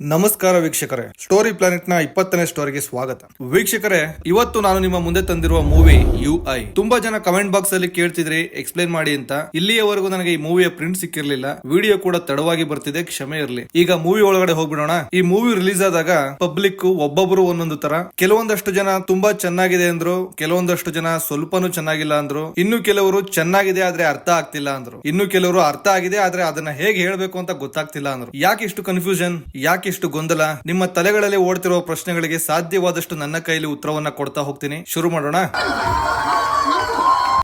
ನಮಸ್ಕಾರ ವೀಕ್ಷಕರೇ, story planet ನ 20ನೇ ಸ್ಟೋರಿಗೆ ಸ್ವಾಗತ. ವೀಕ್ಷಕರೇ, ಇವತ್ತು ನಾನು ನಿಮ್ಮ ಮುಂದೆ ತಂದಿರುವ ಮೂವಿ UI. ತುಂಬಾ ಜನ ಕಮೆಂಟ್ ಬಾಕ್ಸ್ ಅಲ್ಲಿ ಕೇಳ್ತಿದ್ರಿ ಎಕ್ಸ್ಪ್ಲೈನ್ ಮಾಡಿ ಅಂತ. ಇಲ್ಲಿಯವರೆಗೂ ನನಗೆ ಈ ಮೂವಿಯ ಪ್ರಿಂಟ್ ಸಿಕ್ಕಿರ್ಲಿಲ್ಲ, ವಿಡಿಯೋ ಕೂಡ ತಡವಾಗಿ ಬರ್ತಿದೆ, ಕ್ಷಮೆ ಇರಲಿ. ಈಗ ಮೂವಿ ಒಳಗಡೆ ಹೋಗ್ಬಿಡೋಣ. ಈ ಮೂವಿ ರಿಲೀಸ್ ಆದಾಗ ಪಬ್ಲಿಕ್ ಒಬ್ಬೊಬ್ರು ಒಂದೊಂದು ತರ. ಕೆಲವೊಂದಷ್ಟು ಜನ ತುಂಬಾ ಚೆನ್ನಾಗಿದೆ ಅಂದ್ರು, ಕೆಲವೊಂದಷ್ಟು ಜನ ಸ್ವಲ್ಪನೂ ಚೆನ್ನಾಗಿಲ್ಲ ಅಂದ್ರು, ಇನ್ನು ಕೆಲವರು ಚೆನ್ನಾಗಿದೆ ಆದ್ರೆ ಅರ್ಥ ಆಗ್ತಿಲ್ಲ ಅಂದ್ರು, ಇನ್ನು ಕೆಲವರು ಅರ್ಥ ಆಗಿದೆ ಆದ್ರೆ ಅದನ್ನ ಹೇಗೆ ಹೇಳ್ಬೇಕು ಅಂತ ಗೊತ್ತಾಗ್ತಿಲ್ಲ ಅಂದ್ರು. ಯಾಕೆ ಇಷ್ಟು ಕನ್ಫ್ಯೂಷನ್, ಯಾಕೆ ಇಷ್ಟು ಗೊಂದಲ? ನಿಮ್ಮ ತಲೆಗಳಲ್ಲಿ ಓಡ್ತಿರುವ ಪ್ರಶ್ನೆಗಳಿಗೆ ಸಾಧ್ಯವಾದಷ್ಟು ನನ್ನ ಕೈಲಿ ಉತ್ತರವನ್ನ ಕೊಡ್ತಾ ಹೋಗ್ತೀನಿ. ಶುರು ಮಾಡೋಣ.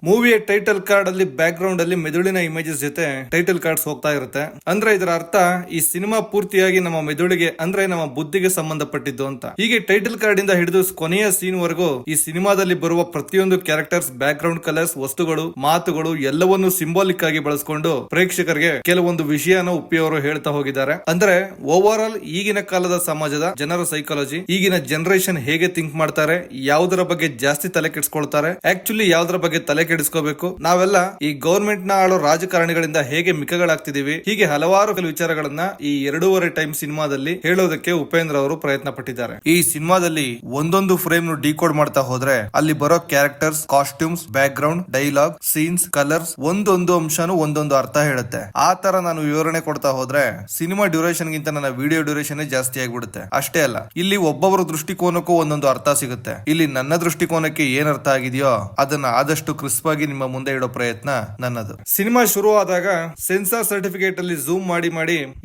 ಮೂವಿಯ ಟೈಟಲ್ ಕಾರ್ಡ್ ಅಲ್ಲಿ ಬ್ಯಾಕ್ ಗ್ರೌಂಡ್ ಅಲ್ಲಿ ಮೆದುಳಿನ ಇಮೇಜಸ್ ಜೊತೆ ಟೈಟಲ್ ಕಾರ್ಡ್ಸ್ ಹೋಗ್ತಾ ಇರುತ್ತೆ. ಅಂದ್ರೆ ಇದರ ಅರ್ಥ ಈ ಸಿನಿಮಾ ಪೂರ್ತಿಯಾಗಿ ನಮ್ಮ ಮೆದುಳಿಗೆ ಅಂದ್ರೆ ನಮ್ಮ ಬುದ್ಧಿಗೆ ಸಂಬಂಧಪಟ್ಟಿದ್ದು ಅಂತ. ಹೀಗೆ ಟೈಟಲ್ ಕಾರ್ಡ್ ಇಂದ ಹಿಡಿದು ಕೊನೆಯ ಸೀನ್ ವರೆಗೂ ಈ ಸಿನಿಮಾದಲ್ಲಿ ಬರುವ ಪ್ರತಿಯೊಂದು ಕ್ಯಾರೆಕ್ಟರ್ಸ್, ಬ್ಯಾಕ್ ಗ್ರೌಂಡ್ ಕಲರ್ಸ್, ವಸ್ತುಗಳು, ಮಾತುಗಳು ಎಲ್ಲವನ್ನು ಸಿಂಬಾಲಿಕ್ ಆಗಿ ಬಳಸಿಕೊಂಡು ಪ್ರೇಕ್ಷಕರಿಗೆ ಕೆಲವೊಂದು ವಿಷಯನ ಉಪ್ಪಿಯವರು ಹೇಳ್ತಾ ಹೋಗಿದ್ದಾರೆ. ಅಂದ್ರೆ ಓವರ್ ಆಲ್ ಈಗಿನ ಕಾಲದ ಸಮಾಜದ ಜನರ ಸೈಕಾಲಜಿ, ಈಗಿನ ಜನರೇಷನ್ ಹೇಗೆ ಥಿಂಕ್ ಮಾಡ್ತಾರೆ, ಯಾವುದರ ಬಗ್ಗೆ ಜಾಸ್ತಿ ತಲೆ ಕೆಡಿಸ್ಕೊಳ್ತಾರೆ, ಆಕ್ಚುಲಿ ಯಾವುದರ ಬಗ್ಗೆ ತಲೆ ಕೆಡಿಸ್ಕೋಬೇಕು, ನಾವೆಲ್ಲ ಈ ಗವರ್ಮೆಂಟ್ ನ ಆಳೋ ರಾಜಕಾರಣಿಗಳಿಂದ ಹೇಗೆ ಮಿಕ್ಕಗಳಾಗ್ತಿದೀವಿ, ಹೀಗೆ ಹಲವಾರು ಕೆಲವು ವಿಚಾರಗಳನ್ನ ಈ 2.5 ಟೈಮ್ ಸಿನಿಮಾದಲ್ಲಿ ಹೇಳೋದಕ್ಕೆ ಉಪೇಂದ್ರ ಅವರು ಪ್ರಯತ್ನ ಪಟ್ಟಿದ್ದಾರೆ. ಈ ಸಿನಿಮಾದಲ್ಲಿ ಒಂದೊಂದು ಫ್ರೇಮ್ ನು ಡಿಕೋಡ್ ಮಾಡ್ತಾ ಹೋದ್ರೆ ಅಲ್ಲಿ ಬರೋ characters, costumes, back ground, dialogue, scenes, colours ಒಂದೊಂದು ಅಂಶನೂ ಒಂದೊಂದು ಅರ್ಥ ಹೇಳುತ್ತೆ. ಆ ತರ ನಾನು ವಿವರಣೆ ಕೊಡ್ತಾ ಹೋದ್ರೆ ಸಿನಿಮಾ ಡ್ಯೂರೇಷನ್ ಗಿಂತ ನನ್ನ ವಿಡಿಯೋ ಡ್ಯೂರೇಷನ್ ಜಾಸ್ತಿ ಆಗ್ಬಿಡುತ್ತೆ. ಅಷ್ಟೇ ಅಲ್ಲ, ಇಲ್ಲಿ ಒಬ್ಬೊಬ್ಬರ ದೃಷ್ಟಿಕೋನಕ್ಕೂ ಒಂದೊಂದು ಅರ್ಥ ಸಿಗುತ್ತೆ. ಇಲ್ಲಿ ನನ್ನ ದೃಷ್ಟಿಕೋನಕ್ಕೆ ಏನ್ ಅರ್ಥ ಆಗಿದೆಯೋ ಅದನ್ನ ಆದಷ್ಟು ಕ್ರಿಸ್ಪ್ ಆಗಿ ನಿಮ್ಮ ಮುಂದೆ ಇಡೋ ಪ್ರಯತ್ನ ನನ್ನದು. ಸಿನಿಮಾ ಶುರು ಆದಾಗ ಸೆನ್ಸಾರ್ ಸರ್ಟಿಫಿಕೇಟ್ ಅಲ್ಲಿ ಝೂಮ್ ಮಾಡಿ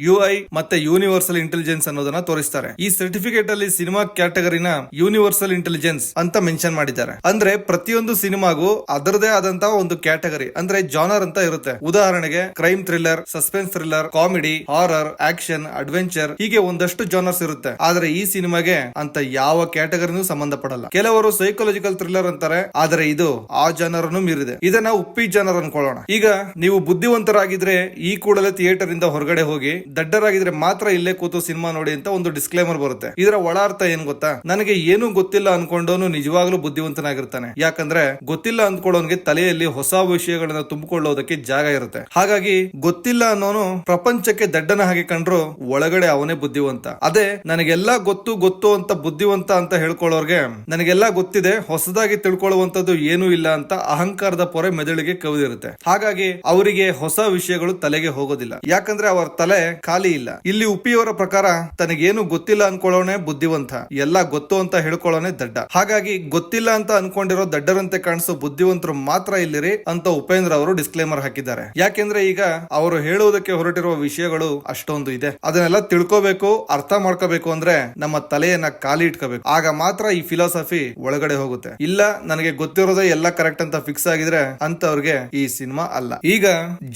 UI ಮತ್ತೆ ಯೂನಿವರ್ಸಲ್ ಇಂಟೆಲಿಜೆನ್ಸ್ ಅನ್ನೋದನ್ನ ತೋರಿಸ್ತಾರೆ. ಈ ಸರ್ಟಿಫಿಕೇಟ್ ಅಲ್ಲಿ ಸಿನಿಮಾ ಕ್ಯಾಟಗರಿನ ಯೂನಿವರ್ಸಲ್ ಇಂಟೆಲಿಜೆನ್ಸ್ ಅಂತ ಮೆನ್ಷನ್ ಮಾಡಿದ್ದಾರೆ. ಅಂದ್ರೆ ಪ್ರತಿಯೊಂದು ಸಿನಿಮಾಗೂ ಅದರದೇ ಆದಂತಹ ಒಂದು ಕ್ಯಾಟಗರಿ ಅಂದ್ರೆ ಜಾನರ್ ಅಂತ ಇರುತ್ತೆ. ಉದಾಹರಣೆಗೆ crime thriller, suspense thriller, comedy, horror, action, adventure, ಹೀಗೆ ಒಂದಷ್ಟು ಜಾನರ್ಸ್ ಇರುತ್ತೆ. ಆದ್ರೆ ಈ ಸಿನಿಮಾಗೆ ಅಂತ ಯಾವ ಕ್ಯಾಟಗರಿನೂ ಸಂಬಂಧ ಪಡಲ್ಲ. ಕೆಲವರು ಸೈಕಾಲಜಿಕಲ್ ಥ್ರಿಲ್ಲರ್ ಅಂತಾರೆ, ಆದ್ರೆ ಇದು ಆ ಜಾನರ್ ಮೀರಿದೆ. ಇದನ್ನ ಉಪ್ಪಿ ಜಾನರ್ ಅನ್ಕೊಳ್ಳೋಣ. ಈಗ ನೀವು ಬುದ್ಧಿವಂತರಾಗಿದ್ರೆ ಈ ಕೂಡಲೇ ಥಿಯೇಟರ್ ಇಂದ ಹೊರಗಡೆ ಹೋಗಿ, ದಡ್ಡರಾಗಿದ್ರೆ ಮಾತ್ರ ಇಲ್ಲೇ ಕೂತು ಸಿನಿಮಾ ನೋಡಿ ಅಂತ ಒಂದು ಡಿಸ್ಕ್ಲೇಮರ್ ಬರುತ್ತೆ. ಇದರ ಒಳ ಅರ್ಥ ಏನ್ ಗೊತ್ತಾ? ನನಗೆ ಏನು ಗೊತ್ತಿಲ್ಲ ಅನ್ಕೊಂಡವನು ನಿಜವಾಗ್ಲೂ ಬುದ್ಧಿವಂತನಾಗಿರ್ತಾನೆ. ಯಾಕಂದ್ರೆ ಗೊತ್ತಿಲ್ಲ ಅಂದ್ಕೊಳ್ಳೋನ್ಗೆ ತಲೆಯಲ್ಲಿ ಹೊಸ ವಿಷಯಗಳನ್ನ ತುಂಬಿಕೊಳ್ಳೋದಕ್ಕೆ ಜಾಗ ಇರುತ್ತೆ. ಹಾಗಾಗಿ ಗೊತ್ತಿಲ್ಲ ಅನ್ನೋನು ಪ್ರಪಂಚಕ್ಕೆ ದಡ್ಡನ ಹಾಗೆ ಕಂಡ್ರು ಒಳಗಡೆ ಅವನೇ ಬುದ್ಧಿವಂತ. ಅದೇ ನನಗೆಲ್ಲಾ ಗೊತ್ತು ಅಂತ ಬುದ್ಧಿವಂತ ಅಂತ ಹೇಳ್ಕೊಳ್ಳೋರ್ಗೆ ನನಗೆಲ್ಲಾ ಗೊತ್ತಿದೆ, ಹೊಸದಾಗಿ ತಿಳ್ಕೊಳ್ಳುವಂತದ್ದು ಏನೂ ಇಲ್ಲ ಅಂತ ಅಹಂಕಾರದ ಪೊರೆ ಮೆದುಳಿಗೆ ಕವಿದಿರುತ್ತೆ. ಹಾಗಾಗಿ ಅವರಿಗೆ ಹೊಸ ವಿಷಯಗಳು ತಲೆಗೆ ಹೋಗೋದಿಲ್ಲ, ಯಾಕಂದ್ರೆ ಅವರ ತಲೆ ಖಾಲಿ ಇಲ್ಲ. ಇಲ್ಲಿ ಉಪ್ಪಿಯವರ ಪ್ರಕಾರ ತನಗೇನು ಗೊತ್ತಿಲ್ಲ ಅನ್ಕೊಳ್ಳೋನೆ ಬುದ್ಧಿವಂತ, ಎಲ್ಲ ಗೊತ್ತು ಅಂತ ಹೇಳ್ಕೊಳ್ಳೋನೆ ದಡ್ಡ. ಹಾಗಾಗಿ ಗೊತ್ತಿಲ್ಲ ಅಂತ ಅನ್ಕೊಂಡಿರೋ ದಡ್ಡರಂತೆ ಕಾಣಿಸೋ ಬುದ್ಧಿವಂತರು ಮಾತ್ರ ಇಲ್ಲಿರಿ ಅಂತ ಉಪೇಂದ್ರ ಅವರು ಡಿಸ್ಕ್ಲೇಮರ್ ಹಾಕಿದ್ದಾರೆ. ಯಾಕೆಂದ್ರೆ ಈಗ ಅವರು ಹೇಳುವುದಕ್ಕೆ ಹೊರಟಿರುವ ವಿಷಯಗಳು ಅಷ್ಟೊಂದು ಇದೆ. ಅದನ್ನೆಲ್ಲ ತಿಳ್ಕೋಬೇಕು, ಅರ್ಥ ಮಾಡ್ಕೋಬೇಕು ಅಂದ್ರೆ ನಮ್ಮ ತಲೆಯನ್ನ ಖಾಲಿ ಇಟ್ಕೋಬೇಕು. ಆಗ ಮಾತ್ರ ಈ ಫಿಲಾಸಫಿ ಒಳಗಡೆ ಹೋಗುತ್ತೆ. ಇಲ್ಲ ನನಗೆ ಗೊತ್ತಿರೋದೇ ಎಲ್ಲ ಕರೆಕ್ಟ್ ಅಂತ ಫಿಕ್ಸ್ ಆಗಿದ್ರೆ ಅಂತವ್ರಿಗೆ ಈ ಸಿನಿಮಾ ಅಲ್ಲ. ಈಗ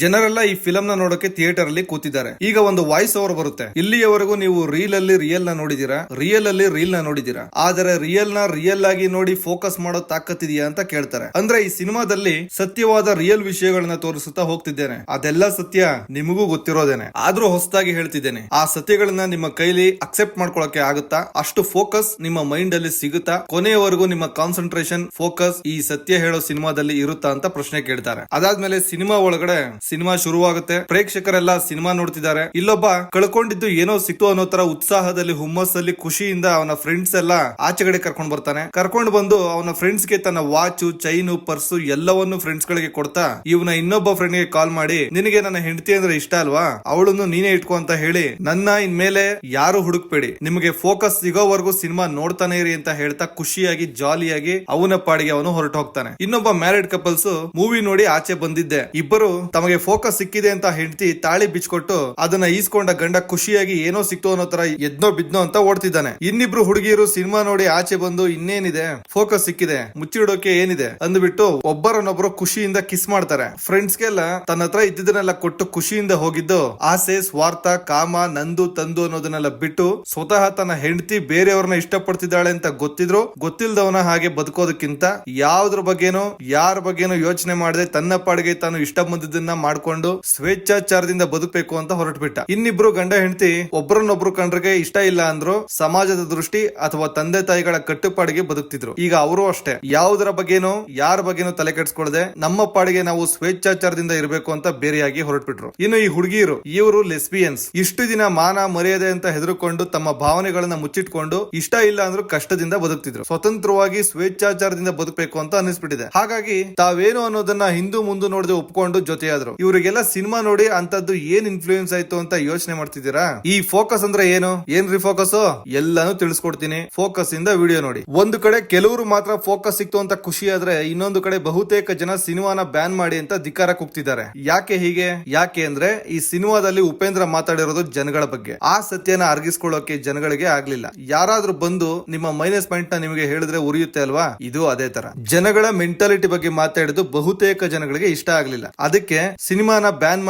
ಜನರೆಲ್ಲ ಈ ಫಿಲಂ ನ ನೋಡೋಕೆ ಥಿಯೇಟರ್ ಅಲ್ಲಿ ಕೂತಿದ್ದಾರೆ. ಈಗ ಒಂದು ವಾಯ್ಸ್ ಓವರ್ ಬರುತ್ತೆ. ಇಲ್ಲಿಯವರೆಗೂ ನೀವು ರೀಲ್ ಅಲ್ಲಿ ರಿಯಲ್ ನ ನೋಡಿದೀರಾ, ರಿಯಲ್ ಅಲ್ಲಿ ರೀಲ್ ನ ನೋಡಿದೀರಾ, ಆದರೆ ರಿಯಲ್ ಆಗಿ ನೋಡಿ ಫೋಕಸ್ ಮಾಡೋ ತಾಕತ್ತಿದೆಯಾ ಅಂತ ಕೇಳ್ತಾರೆ. ಅಂದ್ರೆ ಈ ಸಿನಿಮಾದಲ್ಲಿ ಸತ್ಯವಾದ ರಿಯಲ್ ವಿಷಯಗಳನ್ನ ತೋರಿಸುತ್ತಾ ಹೋಗ್ತಿದ್ದೇನೆ. ಅದೆಲ್ಲ ಸತ್ಯ ನಿಮಗೂ ಗೊತ್ತಿರೋದೇನೆ, ಆದ್ರೂ ಹೊಸದಾಗಿ ಹೇಳ್ತಿದ್ದೇನೆ. ಆ ಸತ್ಯಗಳನ್ನ ನಿಮ್ಮ ಕೈಲಿ ಅಕ್ಸೆಪ್ಟ್ ಮಾಡ್ಕೊಳಕ್ಕೆ ಆಗುತ್ತಾ? ಅಷ್ಟು ಫೋಕಸ್ ನಿಮ್ಮ ಮೈಂಡ್ ಅಲ್ಲಿ ಸಿಗುತ್ತಾ? ಕೊನೆಯವರೆಗೂ ನಿಮ್ಮ ಕಾನ್ಸಂಟ್ರೇಷನ್, ಫೋಕಸ್ ಈ ಸತ್ಯ ಹೇಳೋ ಸಿನಿಮಾದಲ್ಲಿ ಇರುತ್ತಾ ಅಂತ ಪ್ರಶ್ನೆ ಕೇಳ್ತಾರೆ. ಅದಾದ್ಮೇಲೆ ಸಿನಿಮಾ ಒಳಗಡೆ ಸಿನಿಮಾ ಶುರುವಾಗುತ್ತೆ. ಪ್ರೇಕ್ಷಕರೆಲ್ಲ ಸಿನಿಮಾ ನೋಡ್ತಿದ್ದಾರೆ. ಇಲ್ಲೊಬ್ಬ ಕಳ್ಕೊಂಡಿದ್ದು ಏನೋ ಸಿಕ್ತು ಅನ್ನೋ ತರ ಉತ್ಸಾಹದಲ್ಲಿ, ಹುಮ್ಮಸ್ಸಲ್ಲಿ, ಖುಷಿಯಿಂದ ಅವನ ಫ್ರೆಂಡ್ಸ್ ಎಲ್ಲ ಆಚೆಗಡೆ ಕರ್ಕೊಂಡು ಬರ್ತಾನೆ. ಕರ್ಕೊಂಡು ಬಂದು ಅವನ ಫ್ರೆಂಡ್ಸ್ ಗೆ ತನ್ನ ವಾಚು, ಚೈನು, ಪರ್ಸು ಎಲ್ಲವನ್ನು ಫ್ರೆಂಡ್ಸ್ ಗಳಿಗೆ ಕೊಡ್ತಾ ಇವನ ಇನ್ನೊಬ್ಬ ಫ್ರೆಂಡ್ ಗೆ ಕಾಲ್ ಮಾಡಿ, ನಿನಗೆ ನನ್ನ ಹೆಂಡತಿ ಅಂದ್ರೆ ಇಷ್ಟ ಅಲ್ವಾ, ಅವಳನ್ನು ನೀನೇ ಇಟ್ಕೋ ಅಂತ ಹೇಳಿ, ನನ್ನ ಇನ್ಮೇಲೆ ಯಾರು ಹುಡುಕ್ಬೇಡಿ, ನಿಮಗೆ ಫೋಕಸ್ ಸಿಗೋವರೆಗೂ ಸಿನಿಮಾ ನೋಡ್ತಾನೆ ಇರಿ ಅಂತ ಹೇಳ್ತಾ ಖುಷಿಯಾಗಿ ಜಾಲಿಯಾಗಿ ಅವನ ಪಾಡಿಗೆ ಅವನು ಹೊರಟು ಹೋಗ್ತಾನೆ. ಇನ್ನೊಬ್ಬ ಮ್ಯಾರಿಡ್ ಕಪಲ್ಸ್ ಮೂವಿ ನೋಡಿ ಆಚೆ ಬಂದಿದ್ದೆ. ಇಬ್ಬರು ತಮಗೆ ಫೋಕಸ್ ಸಿಕ್ಕಿದೆ ಅಂತ ಹೆಂಡತಿ ತಾಳಿ ಬಿಚ್ಕೊಟ್ಟು ಅದನ್ನ ಈಸ್ಕೊಂಡ ಗಂಡ ಖುಷಿಯಾಗಿ ಏನೋ ಸಿಕ್ತು ಅನ್ನೋ ತರ ಎದ್ನೋ ಬಿದ್ನೋ ಅಂತ ಓಡ್ತಿದ್ದಾನೆ. ಇನ್ನಿಬ್ರು ಹುಡುಗಿಯರು ಸಿನಿಮಾ ನೋಡಿ ಆಚೆ ಬಂದು, ಇನ್ನೇನಿದೆ, ಫೋಕಸ್ ಸಿಕ್ಕಿದೆ, ಮುಚ್ಚಿಡೋಕೆ ಏನಿದೆ ಅಂದ್ಬಿಟ್ಟು ಒಬ್ಬರನ್ನೊಬ್ಬರು ಖುಷಿಯಿಂದ ಕಿಸ್ ಮಾಡ್ತಾರೆ. ಫ್ರೆಂಡ್ಸ್ಗೆಲ್ಲ ತನ್ನ ಹತ್ರ ಇದ್ದಿದ್ದನ್ನೆಲ್ಲ ಕೊಟ್ಟು ಖುಷಿಯಿಂದ ಹೋಗಿದ್ದು ಆಸೆ, ಸ್ವಾರ್ಥ, ಕಾಮ, ನಂದು ತಂದು ಅನ್ನೋದನ್ನೆಲ್ಲ ಬಿಟ್ಟು ಸ್ವತಃ ತನ್ನ ಹೆಂಡತಿ ಬೇರೆಯವ್ರನ್ನ ಇಷ್ಟಪಡ್ತಿದ್ದಾಳೆ ಅಂತ ಗೊತ್ತಿದ್ರು ಗೊತ್ತಿಲ್ದವನ ಹಾಗೆ ಬದುಕೋದಕ್ಕಿಂತ ಯಾವ್ದ್ರ ಬಗ್ಗೆನೋ ಯಾರ ಬಗ್ಗೆನೂ ಯೋಚನೆ ಮಾಡದೆ ತನ್ನ ಪಾಡಿಗೆ ತಾನು ಇಷ್ಟ ಬಂದಿದ್ದನ್ನ ಮಾಡ್ಕೊಂಡು ಸ್ವೇಚ್ಛಾಚಾರದಿಂದ ಬದುಕಬೇಕು ಅಂತ ಹೊರಟ್ಬಿಟ್ಟ. ಇನ್ನಿಬ್ರು ಗಂಡ ಹೆಂಡತಿ ಒಬ್ರನ್ನೊಬ್ರು ಕಂಡ್ರಿಗೆ ಇಷ್ಟ ಇಲ್ಲ ಅಂದ್ರು ಸಮಾಜದ ದೃಷ್ಟಿ ಅಥವಾ ತಂದೆ ತಾಯಿಗಳ ಕಟ್ಟುಪಾಡಿಗೆ ಬದುಕ್ತಿದ್ರು. ಈಗ ಅವರು ಅಷ್ಟೇ ಯಾವುದರ ಬಗ್ಗೆನೂ ಯಾರ ಬಗ್ಗೆನೂ ತಲೆ ಕೆಡಿಸ್ಕೊಳ್ಳದೆ ನಮ್ಮ ಪಾಡಿಗೆ ನಾವು ಸ್ವೇಚ್ಛಾಚಾರದಿಂದ ಇರಬೇಕು ಅಂತ ಬೇರೆಯಾಗಿ ಹೊರಟ್ಬಿಟ್ರು. ಇನ್ನು ಈ ಹುಡುಗಿಯರು ಇವರು ಲೆಸ್ಬಿಯನ್ಸ್. ಇಷ್ಟು ದಿನ ಮಾನ ಮರ್ಯಾದೆ ಅಂತ ಹೆದರ್ಕೊಂಡು ತಮ್ಮ ಭಾವನೆಗಳನ್ನ ಮುಚ್ಚಿಟ್ಕೊಂಡು ಇಷ್ಟ ಇಲ್ಲ ಅಂದ್ರೂ ಕಷ್ಟದಿಂದ ಬದುಕ್ತಿದ್ರು. ಸ್ವತಂತ್ರವಾಗಿ ಸ್ವೇಚ್ಛಾಚಾರದಿಂದ ಬದುಕಬೇಕು ಅಂತ ಅನಿಸ್ಬಿಟ್ಟಿದೆ. ಹಾಗಾಗಿ ತಾವೇನು ಅನ್ನೋದನ್ನ ಹಿಂದೂ ಮುಂದೆ ನೋಡದೆ ಒಪ್ಕೊಂಡು ಜೊತೆಯಾದ್ರು. ಇವರಿಗೆಲ್ಲ ಸಿನಿಮಾ ನೋಡಿ ಅಂತದ್ದು ಏನ್ ಇನ್ಫ್ಲೂಯೆನ್ಸ್ ಆಯ್ತು ಅಂತ ಯೋಚನೆ ಮಾಡ್ತಿದ್ದೀರಾ? ಈ ಫೋಕಸ್ ಅಂದ್ರೆ ಏನು? ಏನ್ರಿ ಫೋಕಸ್? ಎಲ್ಲಾನು ತಿಳಿಸ್ಕೊಡ್ತೀನಿ. ಫೋಕಸ್ ಇಂದ ವಿಡಿಯೋ ನೋಡಿ. ಒಂದು ಕಡೆ ಕೆಲವರು ಮಾತ್ರ ಫೋಕಸ್ ಸಿಕ್ತು ಅಂತ ಖುಷಿ ಆದ್ರೆ, ಇನ್ನೊಂದು ಕಡೆ ಬಹುತೇಕ ಜನ ಸಿನಿಮಾನ ಬ್ಯಾನ್ ಮಾಡಿ ಅಂತ ಧಿಕ್ಕಾರ ಕೂಗ್ತಿದ್ದಾರೆ. ಯಾಕೆ ಹೀಗೆ? ಯಾಕೆ ಅಂದ್ರೆ ಈ ಸಿನಿಮಾದಲ್ಲಿ ಉಪೇಂದ್ರ ಮಾತಾಡಿರೋದು ಜನಗಳ ಬಗ್ಗೆ. ಆ ಸತ್ಯನ ಅರ್ಗಿಸ್ಕೊಳ್ಳೋಕೆ ಜನಗಳಿಗೆ ಆಗ್ಲಿಲ್ಲ. ಯಾರಾದ್ರೂ ಬಂದು ನಿಮ್ಮ ಮೈನಸ್ ಪಾಯಿಂಟ್ ನ ನಿಮಗೆ ಹೇಳಿದ್ರೆ ಉರಿಯುತ್ತೆ ಅಲ್ವಾ? ಇದು ಅದೇ ತರ. ಜನಗಳ ಮೆಂಟಾಲಿಟಿ ಬಗ್ಗೆ ಮಾತಾಡಿದ್ದು ಬಹುತೇಕ ಜನಗಳಿಗೆ ಇಷ್ಟ ಆಗ್ಲಿಲ್ಲ. ಅದಕ್ಕೆ ಸಿನಿಮಾನ ಬ್ಯಾನ್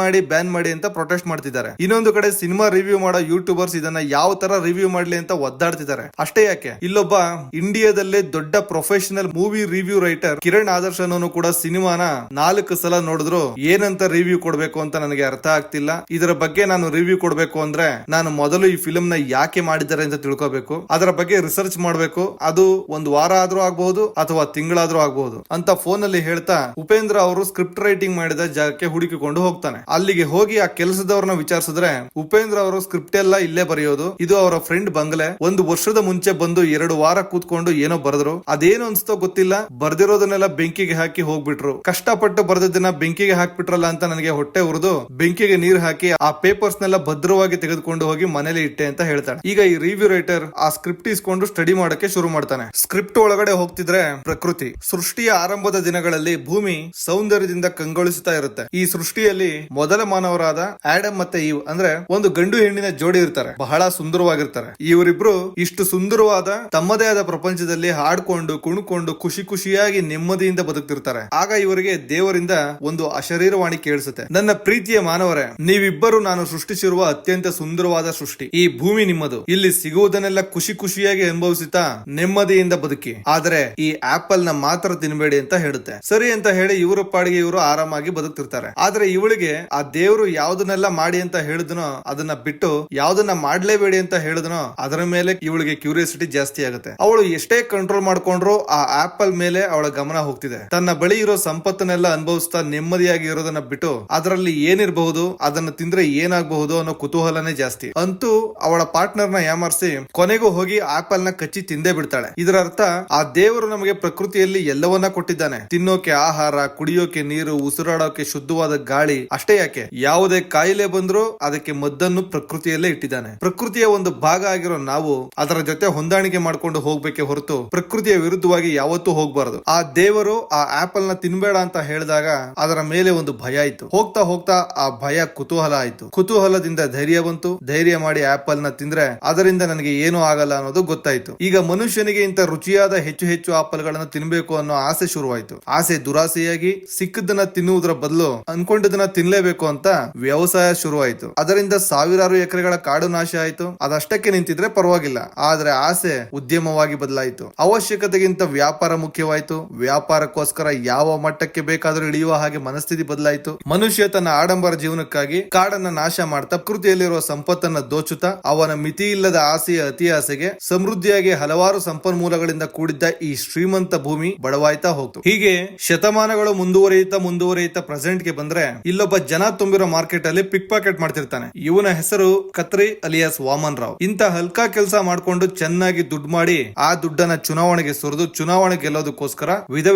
ಮಾಡಿ ಅಂತ ಪ್ರೊಟೆಸ್ಟ್ ಮಾಡ್ತಿದ್ದಾರೆ. ಇನ್ನೊಂದು ಕಡೆ ಸಿನಿಮಾ ರಿವ್ಯೂ ಮಾಡೋ ಯೂಟ್ಯೂಬರ್ಸ್ ಇದನ್ನ ಯಾವ ತರ ರಿವ್ಯೂ ಮಾಡ್ಲಿ ಅಂತ ಒದ್ದಾಡ್ತಿದ್ದಾರೆ. ಅಷ್ಟೇ ಯಾಕೆ, ಇಲ್ಲೊಬ್ಬ ಇಂಡಿಯಾದಲ್ಲೇ ದೊಡ್ಡ professional movie review writer Kiran Adarsh ಅನ್ನೋನು ಕೂಡ ಸಿನಿಮಾನ 4 ಸಲ ನೋಡಿದ್ರು ಏನಂತ ರಿವ್ಯೂ ಕೊಡ್ಬೇಕು ಅಂತ ನನಗೆ ಅರ್ಥ ಆಗ್ತಿಲ್ಲ. ಇದರ ಬಗ್ಗೆ ನಾನು ರಿವ್ಯೂ ಕೊಡ್ಬೇಕು ಅಂದ್ರೆ ನಾನು ಮೊದಲು ಈ ಫಿಲ್ಮ್ ನ ಯಾಕೆ ಮಾಡಿದ್ದಾರೆ ಅಂತ ತಿಳ್ಕೋಬೇಕು, ಅದರ ಬಗ್ಗೆ ರಿಸರ್ಚ್ ಮಾಡ್ಬೇಕು. ಅದು ಒಂದು ವಾರ ಆದ್ರೂ ಆಗ್ಬಹುದು ಅಥವಾ ತಿಂಗಳಾದ್ರೂ ಆಗ್ಬಹುದು ಅಂತ ಫೋನ್ ಅಲ್ಲಿ ಹೇಳ್ತಾ ಉಪೇಂದ್ರ ಅವರು ಸ್ಕ್ರಿಪ್ಟ್ ರೈಟಿಂಗ್ ಮಾಡಿದ ಜಾಗಕ್ಕೆ ಹುಡುಕಿಕೊಂಡು ಹೋಗ್ತಾನೆ. ಅಲ್ಲಿಗೆ ಹೋಗಿ ಆ ಕೆಲಸದವ್ರನ್ನ ವಿಚಾರಿಸಿದ್ರೆ ಉಪೇಂದ್ರ ಅವರು ಸ್ಕ್ರಿಪ್ಟ್ ಎಲ್ಲ ಇಲ್ಲೇ ಬರೆಯೋದು, ಇದು ಅವರ ಫ್ರೆಂಡ್ ಬಂಗ್ಲೆ, 1 ವರ್ಷದ ಮುಂಚೆ ಬಂದು 2 ವಾರ ಕೂತ್ಕೊಂಡು ಏನೋ ಬರೆದ್ರು, ಅದೇನು ಅನ್ಸ್ತೋ ಗೊತ್ತಿಲ್ಲ, ಬರ್ದಿರೋದನ್ನೆಲ್ಲ ಬೆಂಕಿಗೆ ಹಾಕಿ ಹೋಗ್ಬಿಟ್ರು, ಕಷ್ಟಪಟ್ಟು ಬರ್ದಿದ್ದನ್ನ ಬೆಂಕಿಗೆ ಹಾಕ್ಬಿಟ್ರಲ್ಲ ಅಂತ ನನಗೆ ಹೊಟ್ಟೆ ಉರಿದು ಬೆಂಕಿಗೆ ನೀರು ಹಾಕಿ ಆ ಪೇಪರ್ಸ್ ನೆಲ್ಲ ಭದ್ರವಾಗಿ ತೆಗೆದುಕೊಂಡು ಹೋಗಿ ಮನೇಲಿ ಇಟ್ಟೆ ಅಂತ ಹೇಳ್ತಾನೆ. ಈಗ ಈ ರಿವ್ಯೂ ರೈಟರ್ ಆ ಸ್ಕ್ರಿಪ್ಟ್ ಇಸ್ಕೊಂಡು ಸ್ಟಡಿ ಮಾಡಕ್ಕೆ ಶುರು ಮಾಡ್ತಾನೆ. ಸ್ಕ್ರಿಪ್ಟ್ ಒಳಗಡೆ ಹೋಗ್ತಿದ್ರೆ ಪ್ರಕೃತಿ ಸೃಷ್ಟಿಯ ಆರಂಭದ ದಿನಗಳಲ್ಲಿ ಭೂಮಿ ಸೌಂದರ್ಯದಿಂದ ಕಂಗೊಳಿಸುತ್ತಾ ಇರುತ್ತೆ. ಈ ಸೃಷ್ಟಿಯಲ್ಲಿ ಮೊದಲ ಮಾನವರಾದ ಆಡಮ್ ಮತ್ತೆ ಈವ್ ಅಂದ್ರೆ ಒಂದು ಗಂಡು ಹೆಣ್ಣಿನ ಜೋಡಿ ಇರ್ತಾರೆ. ಬಹಳ ಸುಂದರವಾಗಿರ್ತಾರೆ. ಇವರಿಬ್ರು ಇಷ್ಟು ಸುಂದರವಾದ ತಮ್ಮದೇ ಆದ ಪ್ರಪಂಚದಲ್ಲಿ ಹಾಡ್ಕೊಂಡು ಕುಣ್ಕೊಂಡು ಖುಷಿಯಾಗಿ ನೆಮ್ಮದಿಯಿಂದ ಬದುಕ್ತಿರ್ತಾರೆ. ಆಗ ಇವರಿಗೆ ದೇವರಿಂದ ಒಂದು ಅಶರೀರವಾಣಿ ಕೇಳಿಸುತ್ತೆ. ನನ್ನ ಪ್ರೀತಿಯ ಮಾನವರೇ, ನೀವಿಬ್ಬರು ನಾನು ಸೃಷ್ಟಿಸಿರುವ ಅತ್ಯಂತ ಸುಂದರವಾದ ಸೃಷ್ಟಿ. ಈ ಭೂಮಿ ನಿಮ್ಮದು. ಇಲ್ಲಿ ಸಿಗುವುದನ್ನೆಲ್ಲ ಖುಷಿಯಾಗಿ ಅನುಭವಿಸುತ್ತಾ ನೆಮ್ಮದಿಯಿಂದ ಬದುಕಿ. ಆದರೆ ಈ ಆಪಲ್ ನ ಮಾತ್ರ ತಿನ್ಬೇಡಿ ಅಂತ ಹೇಳುತ್ತೆ. ಸರಿ ಅಂತ ಹೇಳಿ ಇವರ ಪಾಡಿಗೆ ಇವರು ಆರಾಮಾಗಿ ಬದುಕ್ತಿರ್ತಾರೆ. ಆದ್ರೆ ಇವಳಿಗೆ ಆ ದೇವರು ಯಾವ್ದನ್ನೆಲ್ಲ ಮಾಡಿ ಅಂತ ಹೇಳಿದ್ನೋ ಅದನ್ನ ಬಿಟ್ಟು ಯಾವ್ದನ್ನ ಮಾಡ್ಲೇಬೇಡಿ ಅಂತ ಹೇಳಿದ್ನೋ ಅದರ ಮೇಲೆ ಇವಳಿಗೆ ಕ್ಯೂರಿಯಾಸಿಟಿ ಜಾಸ್ತಿ ಆಗುತ್ತೆ. ಅವಳು ಎಷ್ಟೇ ಕಂಟ್ರೋಲ್ ಮಾಡ್ಕೊಂಡ್ರು ಆ ಆಪಲ್ ಮೇಲೆ ಅವಳ ಗಮನ ಹೋಗ್ತಿದೆ. ತನ್ನ ಬಳಿ ಇರೋ ಸಂಪತ್ತನ್ನೆಲ್ಲ ಅನುಭವಿಸ್ತಾ ನೆಮ್ಮದಿಯಾಗಿ ಇರೋದನ್ನ ಬಿಟ್ಟು ಅದರಲ್ಲಿ ಏನಿರಬಹುದು, ಅದನ್ನ ತಿಂದ್ರೆ ಏನಾಗಬಹುದು ಅನ್ನೋ ಕುತೂಹಲನೇ ಜಾಸ್ತಿ. ಅಂತೂ ಅವಳ ಪಾರ್ಟ್ನರ್ ನ ಯಾಮರ್ಸಿ ಕೊನೆಗೂ ಹೋಗಿ ಆಪಲ್ ನ ಕಚ್ಚಿ ತಿಂದೇ ಬಿಡ್ತಾಳೆ. ಇದರ ಅರ್ಥ ಆ ದೇವರು ನಮಗೆ ಪ್ರಕೃತಿಯಲ್ಲಿ ಎಲ್ಲವನ್ನ ಕೊಟ್ಟಿದ್ದಾನೆ. ತಿನ್ನೋಕೆ ಆಹಾರ, ಕುಡಿಯೋಕೆ ನೀರು, ಉಸಿರಾಡೋಕೆ ಶುದ್ಧವಾದ ಗಾಳಿ. ಅಷ್ಟೇ ಯಾಕೆ, ಯಾವುದೇ ಕಾಯಿಲೆ ಬಂದ್ರೂ ಅದಕ್ಕೆ ಮದ್ದನ್ನು ಪ್ರಕೃತಿಯಲ್ಲೇ ಇಟ್ಟಿದ್ದಾನೆ. ಪ್ರಕೃತಿಯ ಒಂದು ಭಾಗ ಆಗಿರೋ ನಾವು ಅದರ ಜೊತೆ ಹೊಂದಾಣಿಕೆ ಮಾಡ್ಕೊಂಡು ಹೋಗ್ಬೇಕೆ ಹೊರತು ಪ್ರಕೃತಿಯ ವಿರುದ್ಧವಾಗಿ ಯಾವತ್ತೂ ಹೋಗ್ಬಾರದು. ಆ ದೇವರು ಆ ಆಪಲ್ ನ ತಿನ್ಬೇಡ ಅಂತ ಹೇಳಿದಾಗ ಅದರ ಮೇಲೆ ಒಂದು ಭಯ ಆಯ್ತು. ಹೋಗ್ತಾ ಆ ಭಯ ಕುತೂಹಲ ಆಯ್ತು. ಕುತೂಹಲದಿಂದ ಧೈರ್ಯ ಬಂತು. ಧೈರ್ಯ ಮಾಡಿ ಆಪಲ್ ನ ತಿಂದ್ರೆ ಅದರಿಂದ ನನಗೆ ಏನೂ ಆಗಲ್ಲ ಅನ್ನೋದು ಗೊತ್ತಾಯ್ತು. ಈಗ ಮನುಷ್ಯನಿಗೆ ಇಂತ ರುಚಿಯಾದ ಹೆಚ್ಚು ಆಪಲ್ ಗಳನ್ನ ತಿನ್ಬೇಕು ಅನ್ನೋ ಆಸೆ ಶುರುವಾಯ್ತು. ಆಸೆ ದುರಾಸೆಯಾಗಿ ಸಿಕ್ಕದನ್ನ ತಿನ್ನುವುದರ ಬದಲು ಅನ್ಕೊಂಡಿದ್ದನ್ನ ತಿನ್ಲೇಬೇಕು ಅಂತ ವ್ಯವಸಾಯ ಶುರುವಾಯ್ತು. ಅದರಿಂದ ಸಾವಿರಾರು ಎಕರೆಗಳ ಕಾಡು ನಾಶ ಆಯ್ತು. ಅದಷ್ಟಕ್ಕೆ ನಿಂತಿದ್ರೆ ಪರವಾಗಿಲ್ಲ. ಆದ್ರೆ ಆಸೆ ಉದ್ಯಮವಾಗಿ ಬದಲಾಯಿತು. ಅವಶ್ಯಕತೆಗಿಂತ ವ್ಯಾಪಾರ ಮುಖ್ಯವಾಯ್ತು. ವ್ಯಾಪಾರಕ್ಕೋಸ್ಕರ ಯಾವ ಮಟ್ಟಕ್ಕೆ ಬೇಕಾದ್ರೂ ಇಳಿಯುವ ಹಾಗೆ ಮನಸ್ಥಿತಿ ಬದಲಾಯಿತು. ಮನುಷ್ಯ ತನ್ನ ಆಡಂಬರ ಜೀವನಕ್ಕಾಗಿ ಕಾಡನ್ನ ನಾಶ ಮಾಡ್ತಾ ಪ್ರಕೃತಿಯಲ್ಲಿರುವ ಸಂಪತ್ತನ್ನ ದೋಚುತ್ತಾ ಅವನ ಮಿತಿ ಇಲ್ಲದ ಆಸೆಯ ಅತಿ ಆಸೆಗೆ ಸಮೃದ್ಧಿಯಾಗಿ ಹಲವಾರು ಸಂಪನ್ಮೂಲಗಳಿಂದ ಕೂಡಿದ್ದ ಈ ಶ್ರೀಮಂತ ಭೂಮಿ ಬಡವಾಯ್ತಾ ಹೋಗ್ತು. ಹೀಗೆ ಶತಮಾನಗಳು ಮುಂದುವರಿಯುತ್ತಾ ಪ್ರೆಸೆಂಟ್ ಗೆ ಬಂದ್ರೆ ಇಲ್ಲೊಬ್ಬ ಜನ ತುಂಬಿರೋ ಮಾರ್ಕೆಟ್ ಅಲ್ಲಿ ಪಿಕ್ ಪಾಕೆಟ್ ಮಾಡ್ತಿರ್ತಾನೆ. ಇವನ ಹೆಸರು ಕತ್ರಿ ಅಲಿಯಾಸ್ ವಾಮನ್ ರಾವ್. ಇಂತ ಹಲ್ಕಾ ಕೆಲಸ ಮಾಡ್ಕೊಂಡು ಚೆನ್ನಾಗಿ ದುಡ್ಡು ಮಾಡಿ ಆ ದುಡ್ಡನ್ನ ಚುನಾವಣೆಗೆ ಸುರಿದು ಚುನಾವಣೆ ಗೆಲ್ಲೋದಕ್ಕೋಸ್ಕರ ವಿಧ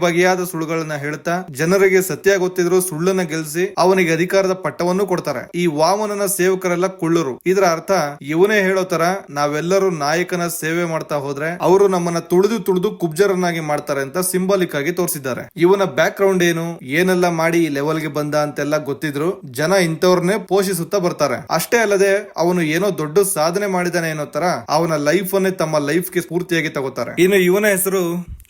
ಬಗೆಯಾದ ಸುಳ್ಳುಗಳನ್ನ ಹೇಳ್ತಾ ಜನರಿಗೆ ಸತ್ಯ ಗೊತ್ತಿದ್ರು ಸುಳ್ಳನ್ನ ಗೆಲ್ಸಿ ಅವನಿಗೆ ಅಧಿಕಾರದ ಪಟ್ಟವನ್ನು ಕೊಡ್ತಾರೆ. ಈ ವಾಮನನ ಸೇವಕರೆಲ್ಲ ಕುಳ್ಳರು. ಇದರ ಅರ್ಥ ಇವನೇ ಹೇಳೋ ತರ ನಾವೆಲ್ಲರೂ ನಾಯಕನ ಸೇವೆ ಮಾಡ್ತಾ ಹೋದ್ರೆ ಅವರು ನಮ್ಮನ್ನ ತುಳಿದು ಕುಬ್ಜರನ್ನಾಗಿ ಮಾಡ್ತಾರೆ ಅಂತ ಸಿಂಬಾಲಿಕ್ ಆಗಿ ತೋರಿಸಿದ್ದಾರೆ. ಇವನ ಬ್ಯಾಕ್ ಗ್ರೌಂಡ್ ಏನು, ಏನೆಲ್ಲ ಮಾಡಿ ಈ ಲೆವೆಲ್ ಗೆ ಬಂದ ಅಂತೆಲ್ಲ ಗೊತ್ತಿದ್ರು ಜನ ಇಂಥವ್ರನ್ನೇ ಪೋಷಿಸುತ್ತಾ ಬರ್ತಾರೆ. ಅಷ್ಟೇ ಅಲ್ಲದೆ ಅವನು ಏನೋ ದೊಡ್ಡ ಸಾಧನೆ ಮಾಡಿದಾನೆ ಅನ್ನೋ ತರ ಅವನ ಲೈಫ್ ಅನ್ನೇ ತಮ್ಮ ಲೈಫ್ ಗೆ ಸ್ಫೂರ್ತಿಯಾಗಿ ತಗೋತಾರೆ. ಇನ್ನು ಇವನ ಹೆಸರು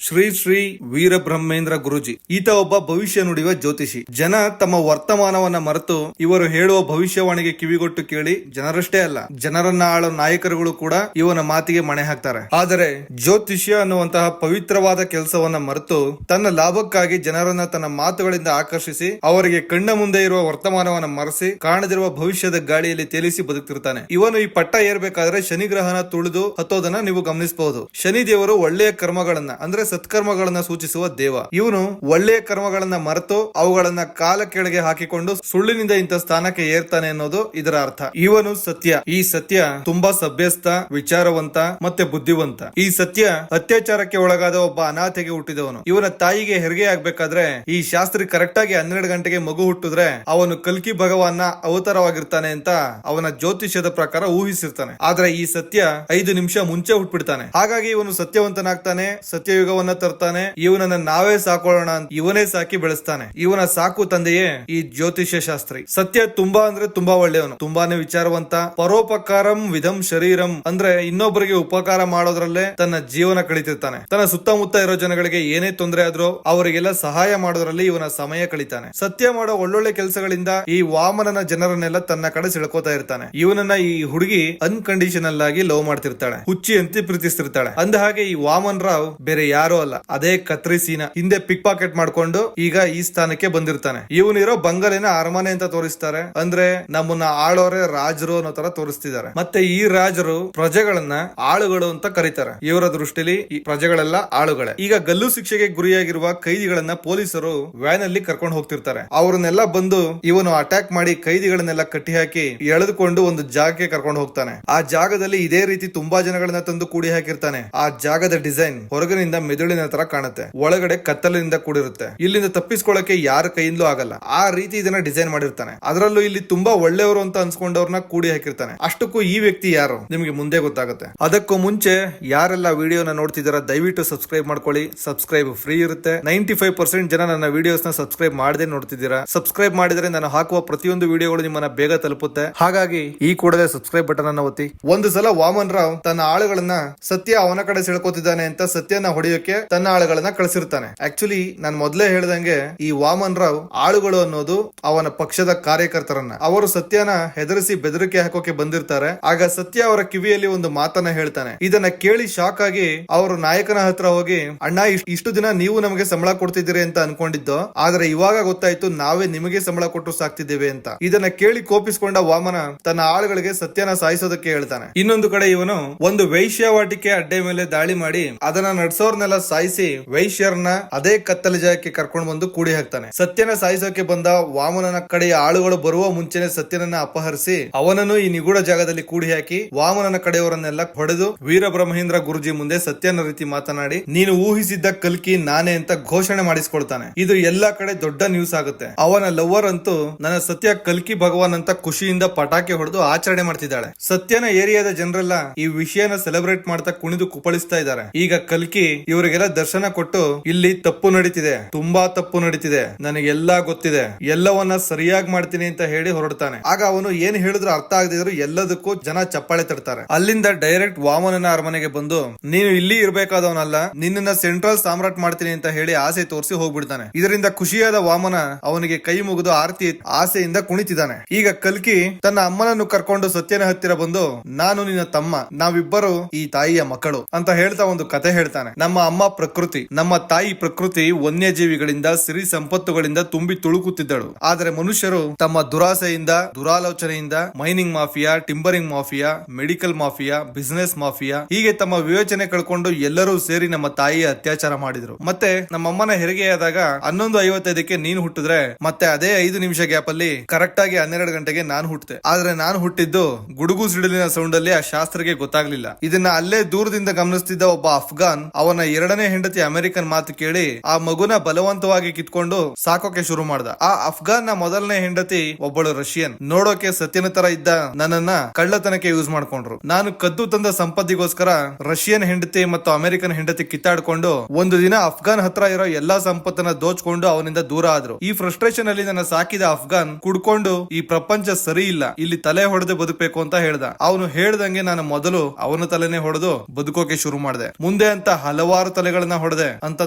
ಶ್ರೀ ಶ್ರೀ ವೀರಬ್ರಹ್ಮೇಂದ್ರ ಗುರುಜಿ. ಈತ ಒಬ್ಬ ಭವಿಷ್ಯ ನುಡಿಯುವ ಜ್ಯೋತಿಷಿ. ಜನ ತಮ್ಮ ವರ್ತಮಾನವನ್ನ ಮರೆತು ಇವರು ಹೇಳುವ ಭವಿಷ್ಯವಾಣಿಗೆ ಕಿವಿಗೊಟ್ಟು ಕೇಳಿ ಜನರಷ್ಟೇ ಅಲ್ಲ, ಜನರನ್ನ ಆಳೋ ನಾಯಕರುಗಳು ಕೂಡ ಇವನ ಮಾತಿಗೆ ಮಣೆ ಹಾಕ್ತಾರೆ. ಆದರೆ ಜ್ಯೋತಿಷ್ಯ ಅನ್ನುವಂತಹ ಪವಿತ್ರವಾದ ಕೆಲಸವನ್ನ ಮರೆತು ತನ್ನ ಲಾಭಕ್ಕಾಗಿ ಜನರನ್ನ ತನ್ನ ಮಾತುಗಳಿಂದ ಆಕರ್ಷಿಸಿ ಅವರಿಗೆ ಕಣ್ಣ ಮುಂದೆ ಇರುವ ವರ್ತಮಾನವನ್ನ ಮರೆಸಿ ಕಾಣದಿರುವ ಭವಿಷ್ಯದ ಗಾಳಿಯಲ್ಲಿ ತೇಲಿಸಿ ಬದುಕ್ತಿರ್ತಾನೆ. ಇವನು ಈ ಪಟ್ಟ ಏರ್ಬೇಕಾದ್ರೆ ಶನಿ ಗ್ರಹನ ತುಳಿದು ಹತ್ತೋದನ್ನ ನೀವು ಗಮನಿಸಬಹುದು. ಶನಿ ದೇವರು ಒಳ್ಳೆಯ ಕರ್ಮಗಳನ್ನ ಅಂದ್ರೆ ಸತ್ಕರ್ಮಗಳನ್ನ ಸೂಚಿಸುವ ದೇವ. ಇವನು ಒಳ್ಳೆಯ ಕರ್ಮಗಳನ್ನ ಮರೆತು ಅವುಗಳನ್ನ ಕಾಲ ಕೆಳಗೆ ಹಾಕಿಕೊಂಡು ಸುಳ್ಳಿನಿಂದ ಇಂಥ ಸ್ಥಾನಕ್ಕೆ ಏರ್ತಾನೆ ಅನ್ನೋದು ಇದರ ಅರ್ಥ. ಇವನು ಸತ್ಯ. ಈ ಸತ್ಯ ತುಂಬಾ ಸಭ್ಯಸ್ಥ, ವಿಚಾರವಂತ ಮತ್ತೆ ಬುದ್ಧಿವಂತ. ಈ ಸತ್ಯ ಅತ್ಯಾಚಾರಕ್ಕೆ ಒಳಗಾದ ಒಬ್ಬ ಅನಾಥೆಗೆ ಹುಟ್ಟಿದವನು. ಇವನ ತಾಯಿಗೆ ಹೆರಿಗೆ ಆಗ್ಬೇಕಾದ್ರೆ ಈ ಶಾಸ್ತ್ರಿ ಕರೆಕ್ಟ್ ಆಗಿ 12 ಗಂಟೆಗೆ ಮಗು ಹುಟ್ಟಿದ್ರೆ ಅವನು ಕಲ್ಕಿ ಭಗವಾನ್ನ ಅವತಾರವಾಗಿರ್ತಾನೆ ಅಂತ ಅವನ ಜ್ಯೋತಿಷ್ಯದ ಪ್ರಕಾರ ಊಹಿಸಿರ್ತಾನೆ. ಆದ್ರೆ ಈ ಸತ್ಯ 5 ನಿಮಿಷ ಮುಂಚೆ ಹುಟ್ಬಿಡ್ತಾನೆ. ಹಾಗಾಗಿ ಇವನು ಸತ್ಯವಂತನಾಗ್ತಾನೆ, ಸತ್ಯಯುಗವನ್ನ ತರ್ತಾನೆ. ಇವನನ್ನ ನಾವೇ ಸಾಕೊಳ್ಳೋಣ ಅಂತ ಇವನೇ ಸಾಕಿ ಬೆಳೆಸ್ತಾನೆ. ಇವನ ಸಾಕು ತಂದೆಯೇ ಈ ಜ್ಯೋತಿಷ್ಯ ಶಾಸ್ತ್ರಿ. ಸತ್ಯ ತುಂಬಾ ಅಂದ್ರೆ ತುಂಬಾ ಒಳ್ಳೆಯವನು, ತುಂಬಾನೇ ವಿಚಾರವಂತ. ಪರೋಪಕಾರಂ ವಿಧಂ ಶರೀರಂ ಅಂದ್ರೆ ಇನ್ನೊಬ್ಬರಿಗೆ ಉಪಕಾರ ಮಾಡೋದ್ರಲ್ಲೇ ತನ್ನ ಜೀವನ ಕಳೀತಿರ್ತಾನೆ. ತನ್ನ ಸುತ್ತಮುತ್ತ ಇರೋ ಜನಗಳಿಗೆ ಏನೇ ತೊಂದರೆ ಆದ್ರೂ ಅವರಿಗೆಲ್ಲ ಸಹಾಯ ಮಾಡೋದ್ರಲ್ಲಿ ಇವನ ಸಮಯ ಕಳೀತಾನೆ. ಸತ್ಯ ಮಾಡೋ ಒಳ್ಳೊಳ್ಳೆ ಕೆಲಸಗಳಿಂದ ಈ ವಾಮನನ ಜನರನ್ನೆಲ್ಲ ತನ್ನ ಕಡೆ ಸೆಳ್ಕೋತಾ ಇರ್ತಾನೆ. ಇವನನ್ನ ಈ ಹುಡುಗಿ ಅನ್ಕಂಡೀಷನಲ್ ಆಗಿ ಲವ್ ಮಾಡ್ತಿರ್ತಾಳೆ, ಹುಚ್ಚಿ ಅಂತ ಪ್ರೀತಿಸ್ತಿರ್ತಾಳೆ. ಅಂದ ಹಾಗೆ ಈ ವಾಮನ್ ರಾವ್ ಬೇರೆ ಯಾರೋ ಅಲ್ಲ, ಅದೇ ಕತ್ರಿ ಸೀನಾ. ಹಿಂದೆ ಪಿಕ್ ಪಾಕೆಟ್ ಮಾಡ್ಕೊಂಡು ಈಗ ಈ ಸ್ಥಾನಕ್ಕೆ ಬಂದಿರ್ತಾನೆ. ಇವನಿರೋ ಬಂಗಲೆನ ಅರಮನೆ ಅಂತ ತೋರಿಸ್ತಾರೆ. ಅಂದ್ರೆ ನಮ್ಮನ್ನ ಆಳೋರೆ ರಾಜರು ಅನ್ನೋ ತರ ತೋರಿಸ್ತಿದ್ದಾರೆ. ಮತ್ತೆ ಈ ರಾಜರು ಪ್ರಜೆಗಳನ್ನ ಆಳುಗಳು ಅಂತ ಕರೀತಾರೆ. ಇವರ ದೃಷ್ಟಿಲಿ ಈ ಪ್ರಜೆಗಳೆಲ್ಲ ಆಳುಗಳೇ. ಈಗ ಗಲ್ಲು ಶಿಕ್ಷೆಗೆ ಗುರಿಯಾಗಿರುವ ಕೈದಿಗಳನ್ನ ಪೊಲೀಸರು ವ್ಯಾನ್ ಅಲ್ಲಿ ಕರ್ಕೊಂಡು ಹೋಗ್ತಿರ್ತಾರೆ. ಅವ್ರನ್ನೆಲ್ಲ ಬಂದು ಇವನು ಅಟ್ಯಾಕ್ ಮಾಡಿ ಕೈದಿಗಳನ್ನೆಲ್ಲ ಕಟ್ಟಿ ಹಾಕಿ ಎಳೆದುಕೊಂಡು ಒಂದು ಜಾಗಕ್ಕೆ ಕರ್ಕೊಂಡು ಹೋಗ್ತಾನೆ. ಆ ಜಾಗದಲ್ಲಿ ಇದೇ ರೀತಿ ತುಂಬಾ ಜನಗಳನ್ನ ತಂದು ಕೂಡಿ ಹಾಕಿರ್ತಾನೆ. ಆ ಜಾಗದ ಡಿಸೈನ್ ಹೊರಗಿನಿಂದ ಮೆದುಳಿನ ತರ ಕಾಣುತ್ತೆ, ಒಳಗಡೆ ಕತ್ತಲಿನಿಂದ ಕೂಡಿರುತ್ತೆ. ಇಲ್ಲಿಂದ ತಪ್ಪಿಸ್ಕೊಳ್ಳಕ್ಕೆ ಯಾರ ಕೈಯಿಂದಲೂ ಆಗಲ್ಲ, ಆ ರೀತಿ ಇದನ್ನ ಡಿಸೈನ್ ಮಾಡಿರ್ತಾನೆ. ಅದರಲ್ಲೂ ಇಲ್ಲಿ ತುಂಬಾ ಒಳ್ಳೆಯವರು ಅಂತ ಅನ್ಸ್ಕೊಂಡವ್ರನ್ನ ಕೂಡಿ ಹಾಕಿರ್ತಾನೆ. ಅಷ್ಟಕ್ಕೂ ಈ ವ್ಯಕ್ತಿ ಯಾರು ನಿಮಗೆ ಮುಂದೆ ಗೊತ್ತಾಗುತ್ತೆ. ಅದಕ್ಕೂ ಮುಂಚೆ ಯಾರೆಲ್ಲ ವಿಡಿಯೋನ ನೋಡ್ತಿದಾರ ದಯವಿಟ್ಟು ಸಬ್ಸ್ಕ್ರೈಬ್ ಮಾಡ್ಕೊಳ್ಳಿ. ಸಬ್ಸ್ಕ್ರೈಬ್ ಫ್ರೀ ಇರುತ್ತೆ. 95% ಜನ ನನ್ನ ವಿಡಿಯೋಸ್ ನ ಸಬ್ಸ್ಕ್ರೈಬ್ ಮಾಡದೆ ನೋಡ್ತಿದ್ದೀರಾ. ಸಬ್ಸ್ಕ್ರೈಬ್ ಮಾಡಿದ್ರೆ ನಾನು ಹಾಕುವ ಪ್ರತಿಯೊಂದು ವಿಡಿಯೋಗಳು ನಿಮ್ಮನ್ನ ಬೇಗ ತಲುಪುತ್ತೆ. ಹಾಗಾಗಿ ಈ ಕೂಡಲೇ ಸಬ್ಸ್ಕ್ರೈಬ್ ಬಟನ್ ಅನ್ನು ಒತ್ತಿ. ಒಂದು ಸಲ ವಾಮನ್ ರಾವ್ ತನ್ನ ಆಳುಗಳನ್ನ ಸತ್ಯ ಅವನ ಕಡೆ ಸೆಳ್ಕೋತಿದ್ದಾನೆ ಅಂತ ಸತ್ಯನ ಹೊಡೆಯೋಕೆ ತನ್ನ ಆಳುಗಳನ್ನ ಕಳಿಸಿರ್ತಾನೆ. ಆಕ್ಚುಲಿ ನಾನು ಮೊದಲೇ ಹೇಳ್ದಂಗೆ ಈ ವಾಮನ್ ರಾವ್ ಆಳುಗಳು ಅನ್ನೋದು ಅವನ ಪಕ್ಷದ ಕಾರ್ಯಕರ್ತರನ್ನ. ಅವರು ಸತ್ಯನ ಹೆದರಿಸಿ ಬೆದರಿಕೆ ಹಾಕೋಕೆ ಬಂದಿರ್ತಾರೆ. ಆಗ ಸತ್ಯ ಅವರ ಕಿವಿಯಲ್ಲಿ ಒಂದು ಮಾತನ್ನ ಹೇಳ್ತಾನೆ. ಇದನ್ನ ಕೇಳಿ ಶಾಕ್ ಆಗಿ ಅವರು ನಾಯಕನ ಹತ್ರ ಹೋಗಿ, ಅಣ್ಣ ಇಷ್ಟು ದಿನ ನೀವು ನಮಗೆ ಸಂಬಳ ಕೊಡ್ತಿದ್ದೀರಿ ಅಂತ ಅನ್ಕೊಂಡಿದ್ದು, ಆದ್ರೆ ಇವಾಗ ಗೊತ್ತಾಯ್ತು ನಾವೇ ನಿಮಗೆ ಸಂಬಳ ಕೊಟ್ಟು ಸಾಕ್ತಿದ್ದೇವೆ ಅಂತ. ಇದನ್ನ ಕೇಳಿ ಕೋಪಿಸಿಕೊಂಡ ವಾಮನ ತನ್ನ ಆಳುಗಳಿಗೆ ಸತ್ಯನ ಸಾಯಿಸೋದಕ್ಕೆ ಹೇಳ್ತಾನೆ. ಇನ್ನೊಂದು ಕಡೆ ಇವನು ಒಂದು ವೈಶ್ಯವಾಟಿಕೆ ಅಡ್ಡೆ ಮೇಲೆ ದಾಳಿ ಮಾಡಿ ಅದನ್ನ ನಡೆಸೋರ್ನೆಲ್ಲ ಸಾಯಿಸಿ ವೈಶ್ಯರನ್ನ ಅದೇ ಕತ್ತಲ ಜಾಗಕ್ಕೆ ಕರ್ಕೊಂಡು ಬಂದು ಕೂಡಿ ಹಾಕ್ತಾನೆ. ಸತ್ಯನ ಸಾಯಿಸೋಕೆ ಬಂದ ವಾಮನನ ಕಡೆಯ ಆಳುಗಳು ಬರುವ ಮುಂಚೆನೆ ಸತ್ಯನನ್ನ ಅಪಹರಿಸಿ ಅವನನ್ನು ಈ ನಿಗೂಢ ಜಾಗದಲ್ಲಿ ಕೂಡಿ ಹಾಕಿ ವಾಮನನ ಕಡೆಯವರನ್ನೆಲ್ಲ ಹೊಡೆದು ವೀರಬ್ರಹ್ಮೇಂದ್ರ ಗುರುಜಿ ಮುಂದೆ ಸತ್ಯನ ರೀತಿ ಮಾತನಾಡಿ, ನೀನು ಊಹಿಸಿದ್ದ ಕಲ್ಕಿ ನಾನೇ ಅಂತ ಘೋಷಣೆ ಮಾಡಿಸ್ಕೊಳ್ತಾನೆ. ಇದು ಎಲ್ಲಾ ಕಡೆ ದೊಡ್ಡ ನ್ಯೂಸ್ ಆಗುತ್ತೆ. ಅವನ ಲವರ್ ಅಂತೂ ನನ್ನ ಸತ್ಯ ಕಲ್ಕಿ ಭಗವಾನ್ ಅಂತ ಖುಷಿಯಿಂದ ಪಟಾಕಿ ಹೊಡೆದು ಆಚರಣೆ ಮಾಡ್ತಿದ್ದಾಳೆ. ಸತ್ಯನ ಏರಿಯಾದ ಜನರೆಲ್ಲ ಈ ವಿಷಯನ ಸೆಲೆಬ್ರೇಟ್ ಮಾಡ್ತಾ ಕುಣಿದು ಕುಪ್ಪಳಿಸ್ತಾ ಇದ್ದಾರೆ. ಈಗ ಕಲ್ಕಿ ಇವರಿಗೆಲ್ಲ ದರ್ಶನ ಕೊಟ್ಟು, ಇಲ್ಲಿ ತಪ್ಪು ನಡೀತಿದೆ, ತುಂಬಾ ತಪ್ಪು ನಡೀತಿದೆ, ನನಗೆಲ್ಲಾ ಗೊತ್ತಿದೆ, ಎಲ್ಲವನ್ನ ಸರಿಯಾಗಿ ಮಾಡ್ತೀನಿ ಅಂತ ಹೇಳಿ ಹೊರಡ್ತಾನೆ. ಆಗ ಅವನು ಏನ್ ಹೇಳಿದ್ರು ಅರ್ಥ ಆಗದಿದ್ರು ಎಲ್ಲದಕ್ಕೂ ಜನ ಚಪ್ಪಾಳೆ ತಡ್ತಾರೆ. ಅಲ್ಲಿಂದ ಡೈರೆಕ್ಟ್ ವಾಮನನ ಅರಮನೆಗೆ ಬಂದು, ನೀನು ಇಲ್ಲಿ ಇರ್ಬೇಕಾದವನಲ್ಲ, ನಿನ್ನ ಸೆಂಟ್ರಲ್ ಸಾಮ್ರಾಟ್ ಮಾಡ್ತೀನಿ ಅಂತ ಹೇಳಿ ಆಸೆ ತೋರಿಸಿ ಹೋಗ್ಬಿಡ್ತಾನೆ. ಇದರಿಂದ ಖುಷಿಯಾದ ವಾಮನ ಅವನಿಗೆ ಕೈ ಮುಗಿದು ಆರ್ತಿ ಆಸೆಯಿಂದ ಕುಣಿತಿದ್ದಾನೆ. ಈಗ ಕಲ್ಕಿ ತನ್ನ ಅಮ್ಮನನ್ನು ಕರ್ಕೊಂಡು ಸತ್ಯನ ಹತ್ತಿರ ಬಂದು, ನಾನು ನಿನ್ನ ತಮ್ಮ, ನಾವಿಬ್ಬರು ಈ ತಾಯಿಯ ಮಕ್ಕಳು ಅಂತ ಹೇಳ್ತಾ ಒಂದು ಕತೆ ಹೇಳ್ತಾನೆ. ನಮ್ಮ ಅಮ್ಮ ಪ್ರಕೃತಿ, ನಮ್ಮ ತಾಯಿ ಪ್ರಕೃತಿ ವನ್ಯಜೀವಿಗಳಿಂದ ಸಿರಿ ಸಂಪತ್ತುಗಳಿಂದ ತುಂಬಿ ತುಳುಕುತ್ತಿದ್ದಳು. ಆದರೆ ಮನುಷ್ಯರು ತಮ್ಮ ದುರಾಸೆಯಿಂದ, ದುರಾಲೋಚನೆಯಿಂದ mining mafia, timbering mafia, medical mafia, business mafia ಹೀಗೆ ತಮ್ಮ ವಿವೇಚನೆ ಕಳ್ಕೊಂಡು ಎಲ್ಲರೂ ಸೇರಿ ನಮ್ಮ ತಾಯಿಯ ಅತ್ಯಾಚಾರ ಮಾಡಿದ್ರು. ಮತ್ತೆ ನಮ್ಮಮ್ಮನ ಹೆರಿಗೆಯಾದಾಗ 11:55ಕ್ಕೆ ನೀನು ಹುಟ್ಟಿದ್ರೆ ಮತ್ತೆ ಅದೇ 5 ನಿಮಿಷ ಗ್ಯಾಪ್ ಅಲ್ಲಿ ಕರೆಕ್ಟ್ ಆಗಿ 12 ಗಂಟೆಗೆ ನಾನು ಹುಟ್ಟಿದೆ. ಆದ್ರೆ ನಾನು ಹುಟ್ಟಿದ್ದು ಗುಡುಗು ಸಿಡಿಲಿನ ಸೌಂಡ್ ಅಲ್ಲಿ ಆ ಶಾಸ್ತ್ರಿಗೆ ಗೊತ್ತಾಗ್ಲಿಲ್ಲ. ಇದನ್ನ ಅಲ್ಲೇ ದೂರದಿಂದ ಗಮನಿಸ್ತಿದ್ದ ಒಬ್ಬ ಅಫ್ಘಾನ್ ಅವನ 2ನೇ ಹೆಂಡತಿ ಅಮೆರಿಕನ್ ಮಾತು ಕೇಳಿ ಆ ಮಗುನ ಬಲವಂತವಾಗಿ ಕಿತ್ಕೊಂಡು ಸಾಕೋಕೆ ಶುರು ಮಾಡ್ದ. ಆ ಅಫ್ಘಾನ್ ನ ಮೊದಲನೇ ಹೆಂಡತಿ ಒಬ್ಬಳು ರಷ್ಯನ್. ನೋಡೋಕೆ ಸತ್ಯನ ತರ ಇದ್ದ ನನ್ನನ್ನ ಕಳ್ಳತನಕ್ಕೆ ಯೂಸ್ ಮಾಡ್ಕೊಂಡ್ರು. ನಾನು ಕದ್ದು ತಂದ ಸಂಪತ್ತಿಗೋಸ್ಕರ ರಷ್ಯನ್ ಹೆಂಡತಿ ಮತ್ತು ಅಮೆರಿಕನ್ ಹೆಂಡತಿ ಕಿತ್ತಾಡ್ಕೊಂಡು ಒಂದು ದಿನ ಅಫ್ಘಾನ್ ಹತ್ರ ಇರೋ ಎಲ್ಲಾ ಸಂಪತ್ತನ್ನ ದೋಚ್ಕೊಂಡು ಅವನಿಂದ ದೂರ ಆದ್ರು. ಈ ಫ್ರಸ್ಟ್ರೇಷನ್ ಅಲ್ಲಿ ನನ್ನ ಸಾಕಿದ ಅಫ್ಘಾನ್ ಕುಡ್ಕೊಂಡು ಈ ಪ್ರಪಂಚ ಸರಿ ಇಲ್ಲ, ಇಲ್ಲಿ ತಲೆ ಹೊಡೆದು ಬದುಕಬೇಕು ಅಂತ ಹೇಳ್ದ. ಅವನು ಹೇಳ್ದಂಗೆ ನಾನು ಮೊದಲು ಅವನ ತಲೆನೇ ಹೊಡೆದು ಬದುಕೋಕೆ ಶುರು ಮಾಡಿದೆ. ಮುಂದೆ ಅಂತ ಹಲವಾರು ಹಲವಾರು ತಲೆಗಳನ್ನ ಹೊಡೆದೆ ಅಂತ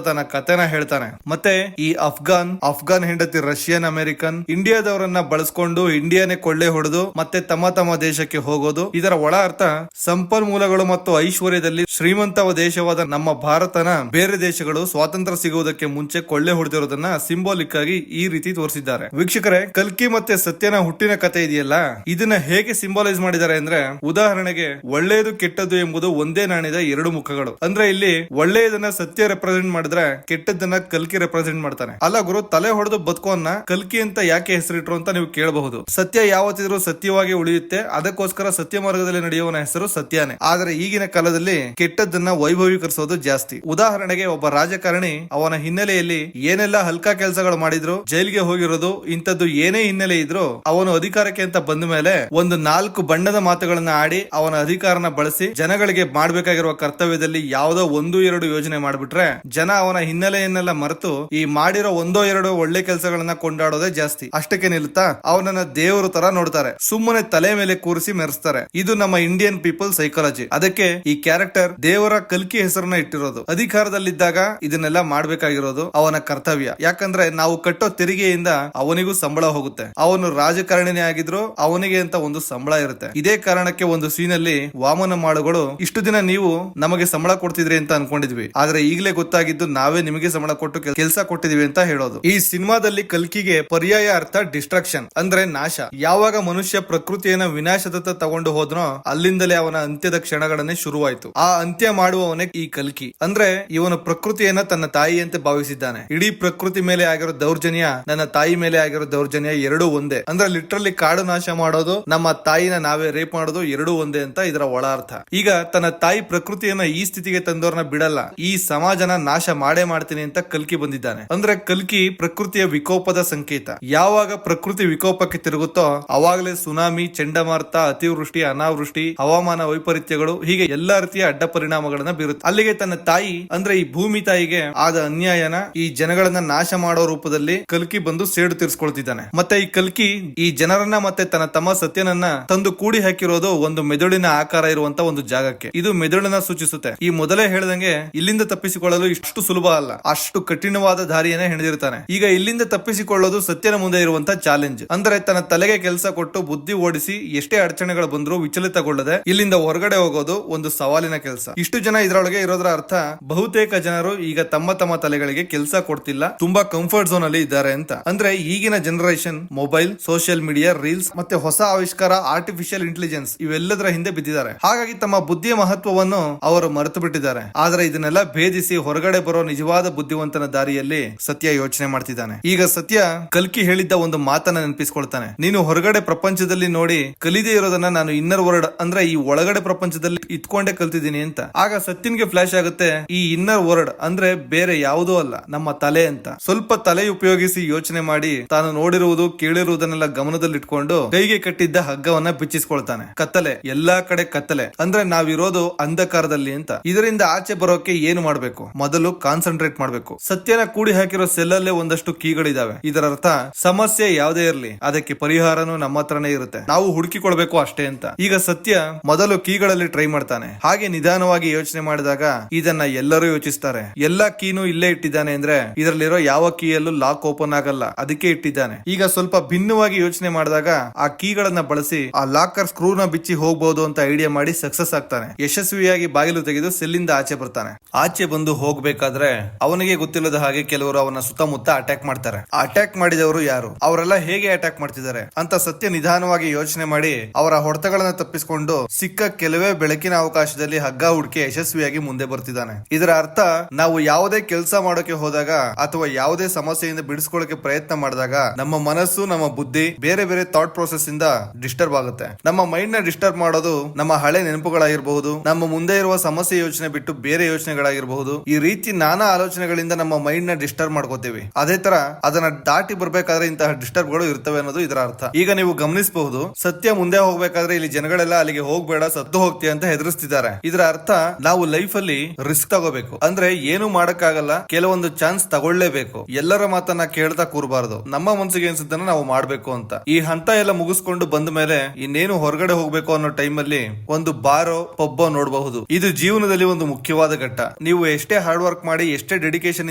ತನ್ನ ಕಥೆನ ಹೇಳ್ತಾನೆ. ಮತ್ತೆ ಈ ಅಫ್ಘಾನ್ ಹೆಂಡತಿ ರಷ್ಯನ್ ಅಮೆರಿಕನ್, ಇಂಡಿಯಾದವರನ್ನ ಬಳಸ್ಕೊಂಡು ಇಂಡಿಯಾನೇ ಕೊಳ್ಳೆ ಹೊಡೆದು ಮತ್ತೆ ತಮ್ಮ ತಮ್ಮ ದೇಶಕ್ಕೆ ಹೋಗೋದು. ಇದರ ಒಳ ಅರ್ಥ ಸಂಪನ್ಮೂಲಗಳು ಮತ್ತು ಐಶ್ವರ್ಯದಲ್ಲಿ ಶ್ರೀಮಂತ ದೇಶವಾದ ನಮ್ಮ ಭಾರತನ ಬೇರೆ ದೇಶಗಳು ಸ್ವಾತಂತ್ರ್ಯ ಸಿಗುವುದಕ್ಕೆ ಮುಂಚೆ ಕೊಳ್ಳೆ ಹೊಡೆದಿರೋದನ್ನ ಸಿಂಬಾಲಿಕ್ ಆಗಿ ಈ ರೀತಿ ತೋರಿಸಿದ್ದಾರೆ. ವೀಕ್ಷಕರೇ, ಕಲ್ಕಿ ಮತ್ತೆ ಸತ್ಯನ ಹುಟ್ಟಿನ ಕಥೆ ಇದೆಯಲ್ಲ, ಇದನ್ನ ಹೇಗೆ ಸಿಂಬಲೈಸ್ ಮಾಡಿದ್ದಾರೆ ಅಂದ್ರೆ, ಉದಾಹರಣೆಗೆ ಒಳ್ಳೆಯದು ಕೆಟ್ಟದ್ದು ಎಂಬುದು ಒಂದೇ ನಾಣ್ಯದ ಎರಡು ಮುಖಗಳು. ಅಂದ್ರೆ ಇಲ್ಲಿ ಒಳ್ಳೆಯದನ್ನ ಸತ್ಯ ರೆಪ್ರೆಸೆಂಟ್ ಮಾಡಿದ್ರೆ ಕೆಟ್ಟದ್ದನ್ನ ಕಲ್ಕಿ ರೆಪ್ರೆಸೆಂಟ್ ಮಾಡ್ತಾನೆ. ಅಲ್ಲ ಗುರು, ತಲೆ ಹೊಡೆದು ಬದುಕೋನ್ನ ಕಲ್ಕಿ ಅಂತ ಯಾಕೆ ಹೆಸರಿಟ್ರು ಅಂತ ನೀವು ಕೇಳಬಹುದು. ಸತ್ಯ ಯಾವತ್ತಿದ್ರೂ ಸತ್ಯವಾಗಿ ಉಳಿಯುತ್ತೆ, ಅದಕ್ಕೋಸ್ಕರ ಸತ್ಯ ಮಾರ್ಗದಲ್ಲಿ ನಡೆಯುವನ ಹೆಸರು ಸತ್ಯನೇ. ಆದ್ರೆ ಈಗಿನ ಕಾಲದಲ್ಲಿ ಕೆಟ್ಟದ್ದನ್ನ ವೈಭವೀಕರಿಸೋದು ಜಾಸ್ತಿ. ಉದಾಹರಣೆಗೆ ಒಬ್ಬ ರಾಜಕಾರಣಿ ಅವನ ಹಿನ್ನೆಲೆಯಲ್ಲಿ ಏನೆಲ್ಲ ಹಲ್ಕಾ ಕೆಲಸಗಳು ಮಾಡಿದ್ರು, ಜೈಲಿಗೆ ಹೋಗಿರೋದು, ಇಂಥದ್ದು ಏನೇ ಹಿನ್ನೆಲೆ ಇದ್ರು ಅವನು ಅಧಿಕಾರಕ್ಕೆ ಅಂತ ಬಂದ ಮೇಲೆ ಒಂದು 4 ಬಣ್ಣದ ಮಾತುಗಳನ್ನ ಆಡಿ ಅವನ ಅಧಿಕಾರನ ಬಳಸಿ ಜನಗಳಿಗೆ ಮಾಡ್ಬೇಕಾಗಿರುವ ಕರ್ತವ್ಯದಲ್ಲಿ ಯಾವುದೋ 1-2 ಯೋಜನೆ ಮಾಡ್ಬಿಟ್ರೆ ಜನ ಅವನ ಹಿನ್ನೆಲೆಯನ್ನೆಲ್ಲ ಮರೆತು ಈ ಮಾಡಿರೋ 1-2 ಒಳ್ಳೆ ಕೆಲಸಗಳನ್ನ ಕೊಂಡಾಡೋದೇ ಜಾಸ್ತಿ. ಅಷ್ಟಕ್ಕೆ ನಿಲ್ಲುತ್ತಾ ಅವನನ್ನ ದೇವರು ತರ ನೋಡ್ತಾರೆ, ಸುಮ್ಮನೆ ತಲೆ ಮೇಲೆ ಕೂರಿಸಿ ಮೆರೆಸ್ತಾರೆ. ಇದು ನಮ್ಮ ಇಂಡಿಯನ್ ಪೀಪಲ್ ಸೈಕಾಲಜಿ. ಅದಕ್ಕೆ ಈ ಕ್ಯಾರೆಕ್ಟರ್ ದೇವರ ಕಲ್ಕಿ ಹೆಸರನ್ನ ಇಟ್ಟಿರೋದು. ಅಧಿಕಾರದಲ್ಲಿದ್ದಾಗ ಇದನ್ನೆಲ್ಲ ಮಾಡ್ಬೇಕಾಗಿರೋದು ಅವನ ಕರ್ತವ್ಯ. ಯಾಕಂದ್ರೆ ನಾವು ಕಟ್ಟೋ ತೆರಿಗೆಯಿಂದ ಅವನಿಗೂ ಸಂಬಳ ಹೋಗುತ್ತೆ. ಅವನು ರಾಜಕಾರಣಿನೇ ಆಗಿದ್ರು ಅವನಿಗೆ ಅಂತ ಒಂದು ಸಂಬಳ ಇರುತ್ತೆ. ಇದೇ ಕಾರಣಕ್ಕೆ ಒಂದು ಸೀನಲ್ಲಿ ವಾಮನ ಮಾಳುಗಳು, ಇಷ್ಟು ದಿನ ನೀವು ನಮಗೆ ಸಂಬಳ ಕೊಡ್ತಿದ್ರಿ ಅಂತ ಅನ್ಕೊಂಡಿದ್ವಿ, ಆದ್ರೆ ಈಗಲೇ ಗೊತ್ತಾಗಿದ್ದು ನಾವೇ ನಿಮಗೆ ಸಂಬಳ ಕೊಟ್ಟು ಕೆಲಸ ಕೊಟ್ಟಿದೀವಿ ಅಂತ ಹೇಳೋದು. ಈ ಸಿನಿಮಾದಲ್ಲಿ ಕಲ್ಕಿಗೆ ಪರ್ಯಾಯ ಅರ್ಥ ಡಿಸ್ಟ್ರಕ್ಷನ್ ಅಂದ್ರೆ ನಾಶ. ಯಾವಾಗ ಮನುಷ್ಯ ಪ್ರಕೃತಿಯನ್ನ ವಿನಾಶದತ್ತ ತಗೊಂಡು ಹೋದ್ನೋ ಅಲ್ಲಿಂದಲೇ ಅವನ ಅಂತ್ಯದ ಕ್ಷಣಗಳನ್ನೇ ಶುರುವಾಯಿತು. ಆ ಅಂತ್ಯ ಮಾಡುವವನೇ ಈ ಕಲ್ಕಿ. ಅಂದ್ರೆ ಇವನು ಪ್ರಕೃತಿಯನ್ನ ತನ್ನ ತಾಯಿಯಂತೆ ಭಾವಿಸಿದ್ದಾನೆ. ಇಡೀ ಪ್ರಕೃತಿ ಮೇಲೆ ಆಗಿರೋ ದೌರ್ಜನ್ಯ, ನನ್ನ ತಾಯಿ ಮೇಲೆ ಆಗಿರೋ ದೌರ್ಜನ್ಯ ಎರಡೂ ಒಂದೇ. ಅಂದ್ರೆ ಲಿಟ್ರಲಿ ಕಾಡು ನಾಶ ಮಾಡೋದು, ನಮ್ಮ ತಾಯಿನ ನಾವೇ ರೇಪ್ ಮಾಡೋದು ಎರಡೂ ಒಂದೇ ಅಂತ ಇದರ ಒಳ ಅರ್ಥ. ಈಗ ತನ್ನ ತಾಯಿ ಪ್ರಕೃತಿಯನ್ನ ಈ ಸ್ಥಿತಿಗೆ ತಂದೋರ್ನ ಬಿಡಲ್ಲ, ಈ ಸಮಾಜನ ನಾಶ ಮಾಡೇ ಮಾಡ್ತೀನಿ ಅಂತ ಕಲ್ಕಿ ಬಂದಿದ್ದಾನೆ. ಅಂದ್ರೆ ಕಲ್ಕಿ ಪ್ರಕೃತಿಯ ವಿಕೋಪದ ಸಂಕೇತ. ಯಾವಾಗ ಪ್ರಕೃತಿ ವಿಕೋಪಕ್ಕೆ ತಿರುಗುತ್ತೋ ಅವಾಗಲೇ ಸುನಾಮಿ, ಚಂಡಮಾರುತ, ಅತಿವೃಷ್ಟಿ, ಅನಾವೃಷ್ಟಿ, ಹವಾಮಾನ ವೈಪರೀತ್ಯಗಳು, ಹೀಗೆ ಎಲ್ಲಾ ರೀತಿಯ ಅಡ್ಡ ಪರಿಣಾಮಗಳನ್ನ ಬೀರುತ್ತೆ. ಅಲ್ಲಿಗೆ ತನ್ನ ತಾಯಿ ಅಂದ್ರೆ ಈ ಭೂಮಿ ತಾಯಿಗೆ ಆದ ಅನ್ಯಾಯನ ಈ ಜನಗಳನ್ನ ನಾಶ ಮಾಡೋ ರೂಪದಲ್ಲಿ ಕಲ್ಕಿ ಬಂದು ಸೇಡು ತೀರಿಸ್ಕೊಳ್ತಿದ್ದಾನೆ. ಮತ್ತೆ ಈ ಕಲ್ಕಿ ಈ ಜನರನ್ನ ಮತ್ತೆ ತನ್ನ ತಮ್ಮ ಸತ್ಯನನ್ನ ತಂದು ಕೂಡಿ ಹಾಕಿರೋದು ಒಂದು ಮೆದುಳಿನ ಆಕಾರ ಇರುವಂತ ಒಂದು ಜಾಗಕ್ಕೆ. ಇದು ಮೆದುಳನ್ನ ಸೂಚಿಸುತ್ತೆ. ಈ ಮೊದಲೇ ಹೇಳ್ದಂಗೆ ಇಲ್ಲಿಂದ ತಪ್ಪಿಸಿಕೊಳ್ಳಲು ಇಷ್ಟು ಸುಲಭ ಅಲ್ಲ, ಅಷ್ಟು ಕಠಿಣವಾದ ದಾರಿಯನ್ನೇ ಹಿಡಿದಿರ್ತಾನೆ. ಈಗ ಇಲ್ಲಿಂದ ತಪ್ಪಿಸಿಕೊಳ್ಳೋದು ಸತ್ಯನ ಮುಂದೆ ಇರುವಂತ ಚಾಲೆಂಜ್. ಅಂದ್ರೆ ತನ್ನ ತಲೆಗೆ ಕೆಲಸ ಕೊಟ್ಟು ಬುದ್ಧಿ ಓಡಿಸಿ ಎಷ್ಟೇ ಅಡಚಣೆಗಳು ಬಂದ್ರು ವಿಚಲಿತಗೊಳ್ಳದೆ ಇಲ್ಲಿಂದ ಹೊರಗಡೆ ಹೋಗೋದು ಒಂದು ಸವಾಲಿನ ಕೆಲಸ. ಇಷ್ಟು ಜನ ಇದರೊಳಗೆ ಇರೋದ್ರ ಅರ್ಥ ಬಹುತೇಕ ಜನರು ಈಗ ತಮ್ಮ ತಮ್ಮ ತಲೆಗಳಿಗೆ ಕೆಲಸ ಕೊಡ್ತಿಲ್ಲ, ತುಂಬಾ ಕಂಫರ್ಟ್ ಝೋನ್ ಅಲ್ಲಿ ಇದ್ದಾರೆ ಅಂತ. ಅಂದ್ರೆ ಈಗಿನ generation mobile, social media, reels ಮತ್ತೆ ಹೊಸ ಆವಿಷ್ಕಾರ ಆರ್ಟಿಫಿಷಿಯಲ್ ಇಂಟೆಲಿಜೆನ್ಸ್ ಇವೆಲ್ಲದರ ಹಿಂದೆ ಬಿದ್ದಿದ್ದಾರೆ. ಹಾಗಾಗಿ ತಮ್ಮ ಬುದ್ಧಿಯ ಮಹತ್ವವನ್ನು ಅವರು ಮರೆತು ಬಿಟ್ಟಿದ್ದಾರೆ. ಆದ್ರೆ ಇದನ್ನೆಲ್ಲ ಭೇದಿಸಿ ಹೊರಗಡೆ ಬರೋ ನಿಜವಾದ ಬುದ್ಧಿವಂತನ ದಾರಿಯಲ್ಲಿ ಸತ್ಯ ಯೋಚನೆ ಮಾಡ್ತಿದ್ದಾನೆ. ಈಗ ಸತ್ಯ ಕಲ್ಕಿ ಹೇಳಿದ್ದ ಒಂದು ಮಾತನ್ನ ನೆನಪಿಸ್ಕೊಳ್ತಾನೆ. ನೀನು ಹೊರಗಡೆ ಪ್ರಪಂಚದಲ್ಲಿ ನೋಡಿ ಕಲಿದೇ ಇರೋದನ್ನ ನಾನು ಇನ್ನರ್ ವರ್ಡ್ ಅಂದ್ರೆ ಈ ಒಳಗಡೆ ಪ್ರಪಂಚದಲ್ಲಿ ಇಟ್ಕೊಂಡೇ ಕಲ್ತಿದ್ದೀನಿ ಅಂತ. ಆಗ ಸತ್ಯನ್ಗೆ ಫ್ಲಾಶ್ ಆಗುತ್ತೆ, ಈ ಇನ್ನರ್ ವರ್ಡ್ ಅಂದ್ರೆ ಬೇರೆ ಯಾವುದೂ ಅಲ್ಲ, ನಮ್ಮ ತಲೆ ಅಂತ. ಸ್ವಲ್ಪ ತಲೆ ಉಪಯೋಗಿಸಿ ಯೋಚನೆ ಮಾಡಿ ತಾನು ನೋಡಿರುವುದು ಕೇಳಿರುವುದನ್ನೆಲ್ಲ ಗಮನದಲ್ಲಿಟ್ಕೊಂಡು ಕೈಗೆ ಕಟ್ಟಿದ್ದ ಹಗ್ಗವನ್ನ ಬಿಚ್ಚಿಸ್ಕೊಳ್ತಾನೆ. ಕತ್ತಲೆ, ಎಲ್ಲಾ ಕಡೆ ಕತ್ತಲೆ, ಅಂದ್ರೆ ನಾವಿರೋದು ಅಂಧಕಾರದಲ್ಲಿ ಅಂತ. ಇದರಿಂದ ಆಚೆ ಬರೋಕೆ ಏನು ಮಾಡ್ಬೇಕು? ಮೊದಲು ಕಾನ್ಸಂಟ್ರೇಟ್ ಮಾಡ್ಬೇಕು. ಸತ್ಯನ ಕೂಡಿ ಹಾಕಿರೋ ಸೆಲ್ ಅಲ್ಲೇ ಒಂದಷ್ಟು ಕೀಗಳಿದಾವೆ. ಇದರ ಅರ್ಥ ಸಮಸ್ಯೆ ಯಾವುದೇ ಇರಲಿ ಅದಕ್ಕೆ ಪರಿಹಾರನೂ ನಮ್ಮ ಹತ್ರನೇ ಇರುತ್ತೆ, ನಾವು ಹುಡುಕಿಕೊಳ್ಬೇಕು ಅಷ್ಟೇ ಅಂತ. ಈಗ ಸತ್ಯ ಮೊದಲು ಕೀಗಳಲ್ಲಿ ಟ್ರೈ ಮಾಡ್ತಾನೆ. ಹಾಗೆ ನಿಧಾನವಾಗಿ ಯೋಚನೆ ಮಾಡಿದಾಗ ಇದನ್ನ ಎಲ್ಲರೂ ಯೋಚಿಸ್ತಾರೆ. ಎಲ್ಲಾ ಕೀನು ಇಲ್ಲೇ ಇಟ್ಟಿದ್ದಾನೆ ಅಂದ್ರೆ ಇದರಲ್ಲಿರೋ ಯಾವ ಕೀಯಲ್ಲೂ ಲಾಕ್ ಓಪನ್ ಆಗಲ್ಲ, ಅದಕ್ಕೆ ಇಟ್ಟಿದ್ದಾನೆ. ಈಗ ಸ್ವಲ್ಪ ಭಿನ್ನವಾಗಿ ಯೋಚನೆ ಮಾಡಿದಾಗ ಆ ಕೀಗಳನ್ನ ಬಳಸಿ ಆ ಲಾಕರ್ ಸ್ಕ್ರೂನ ಬಿಚ್ಚಿ ಹೋಗ್ಬಹುದು ಅಂತ ಐಡಿಯಾ ಮಾಡಿ ಸಕ್ಸಸ್ ಆಗ್ತಾನೆ. ಯಶಸ್ವಿಯಾಗಿ ಬಾಗಿಲು ತೆಗೆದು ಸೆಲ್ಲಿಂದ ಆಚೆ ಬರ್ತಾನೆ. ಆಚೆ ಬಂದು ಹೋಗ್ಬೇಕಾದ್ರೆ ಅವನಿಗೆ ಗೊತ್ತಿಲ್ಲದ ಹಾಗೆ ಕೆಲವರು ಅವನ ಸುತ್ತಮುತ್ತ ಅಟ್ಯಾಕ್ ಮಾಡ್ತಾರೆ. ಅಟ್ಯಾಕ್ ಮಾಡಿದವರು ಯಾರು, ಅವರೆಲ್ಲ ಹೇಗೆ ಅಟ್ಯಾಕ್ ಮಾಡ್ತಿದ್ದಾರೆ ಅಂತ ಸತ್ಯ ನಿಧಾನವಾಗಿ ಯೋಚನೆ ಮಾಡಿ ಅವರ ಹೊಡೆತಗಳನ್ನ ತಪ್ಪಿಸಿಕೊಂಡು ಸಿಕ್ಕ ಕೆಲವೇ ಬೆಳಕಿನ ಅವಕಾಶದಲ್ಲಿ ಹಗ್ಗ ಹುಡುಕಿ ಯಶಸ್ವಿಯಾಗಿ ಮುಂದೆ ಬರ್ತಿದ್ದಾನೆ. ಇದರ ಅರ್ಥ ನಾವು ಯಾವುದೇ ಕೆಲಸ ಮಾಡೋಕೆ ಹೋದಾಗ ಅಥವಾ ಯಾವುದೇ ಸಮಸ್ಯೆಯಿಂದ ಬಿಡಿಸ್ಕೊಳ್ಳೋಕೆ ಪ್ರಯತ್ನ ಮಾಡಿದಾಗ ನಮ್ಮ ಮನಸ್ಸು, ನಮ್ಮ ಬುದ್ಧಿ ಬೇರೆ ಬೇರೆ ಥಾಟ್ ಪ್ರೋಸೆಸ್ ಇಂದ ಡಿಸ್ಟರ್ಬ್ ಆಗುತ್ತೆ. ನಮ್ಮ ಮೈಂಡ್ ನ ಡಿಸ್ಟರ್ಬ್ ಮಾಡೋದು ನಮ್ಮ ಹಳೆ ನೆನಪುಗಳಾಗಿರಬಹುದು, ನಮ್ಮ ಮುಂದೆ ಇರುವ ಸಮಸ್ಯೆ ಯೋಚನೆ ಬಿಟ್ಟು ಬೇರೆ ಯೋಚನೆಗಳಾಗಿರಬಹುದು. ಈ ರೀತಿ ನಾನಾ ಆಲೋಚನೆಗಳಿಂದ ನಮ್ಮ ಮೈಂಡ್ ನ ಡಿಸ್ಟರ್ಬ್ ಮಾಡ್ಕೋತೀವಿ. ಅದೇ ತರ ಅದನ್ನ ದಾಟಿ ಬರ್ಬೇಕಾದ್ರೆ ಇಂತಹ ಡಿಸ್ಟರ್ಬ್ ಗಳು ಇರ್ತವೆ ಅನ್ನೋದು ಇದರ ಅರ್ಥ. ಈಗ ನೀವು ಗಮನಿಸಬಹುದು, ಸತ್ಯ ಮುಂದೆ ಹೋಗ್ಬೇಕಾದ್ರೆ ಇಲ್ಲಿ ಜನಗಳೆಲ್ಲ ಅಲ್ಲಿಗೆ ಹೋಗ್ಬೇಡ, ಸತ್ತು ಹೋಗ್ತೀಯ ಅಂತ ಹೆದರಿಸ್ತಿದ್ದಾರೆ. ಇದರ ಅರ್ಥ ನಾವು ಲೈಫ್ ಅಲ್ಲಿ ರಿಸ್ಕ್ ತಗೋಬೇಕು. ಅಂದ್ರೆ ಏನು ಮಾಡಕ್ಕಾಗಲ್ಲ, ಕೆಲವೊಂದು ಚಾನ್ಸ್ ತಗೊಳ್ಳೇಬೇಕು. ಎಲ್ಲರ ಮಾತನ್ನ ಕೇಳ್ತಾ ಕೂರಬಾರದು, ನಮ್ಮ ಮನಸ್ಸಿಗೆ ಅನ್ಸುತ್ತನ್ನ ನಾವು ಮಾಡ್ಬೇಕು ಅಂತ. ಈ ಹಂತ ಎಲ್ಲ ಮುಗಿಸ್ಕೊಂಡು ಬಂದ ಮೇಲೆ ಇನ್ನೇನು ಹೊರಗಡೆ ಹೋಗ್ಬೇಕು ಅನ್ನೋ ಟೈಮ್ ಅಲ್ಲಿ ಒಂದು ಬಾರೋ ಪಬ್ಬೋ ನೋಡಬಹುದು. ಇದು ಜೀವನದಲ್ಲಿ ಒಂದು ಮುಖ್ಯವಾದ ಘಟ್ಟ. ನೀವು ಎಷ್ಟೇ ಹಾರ್ಡ್ ವರ್ಕ್ ಮಾಡಿ ಎಷ್ಟೇ ಡೆಡಿಕೇಶನ್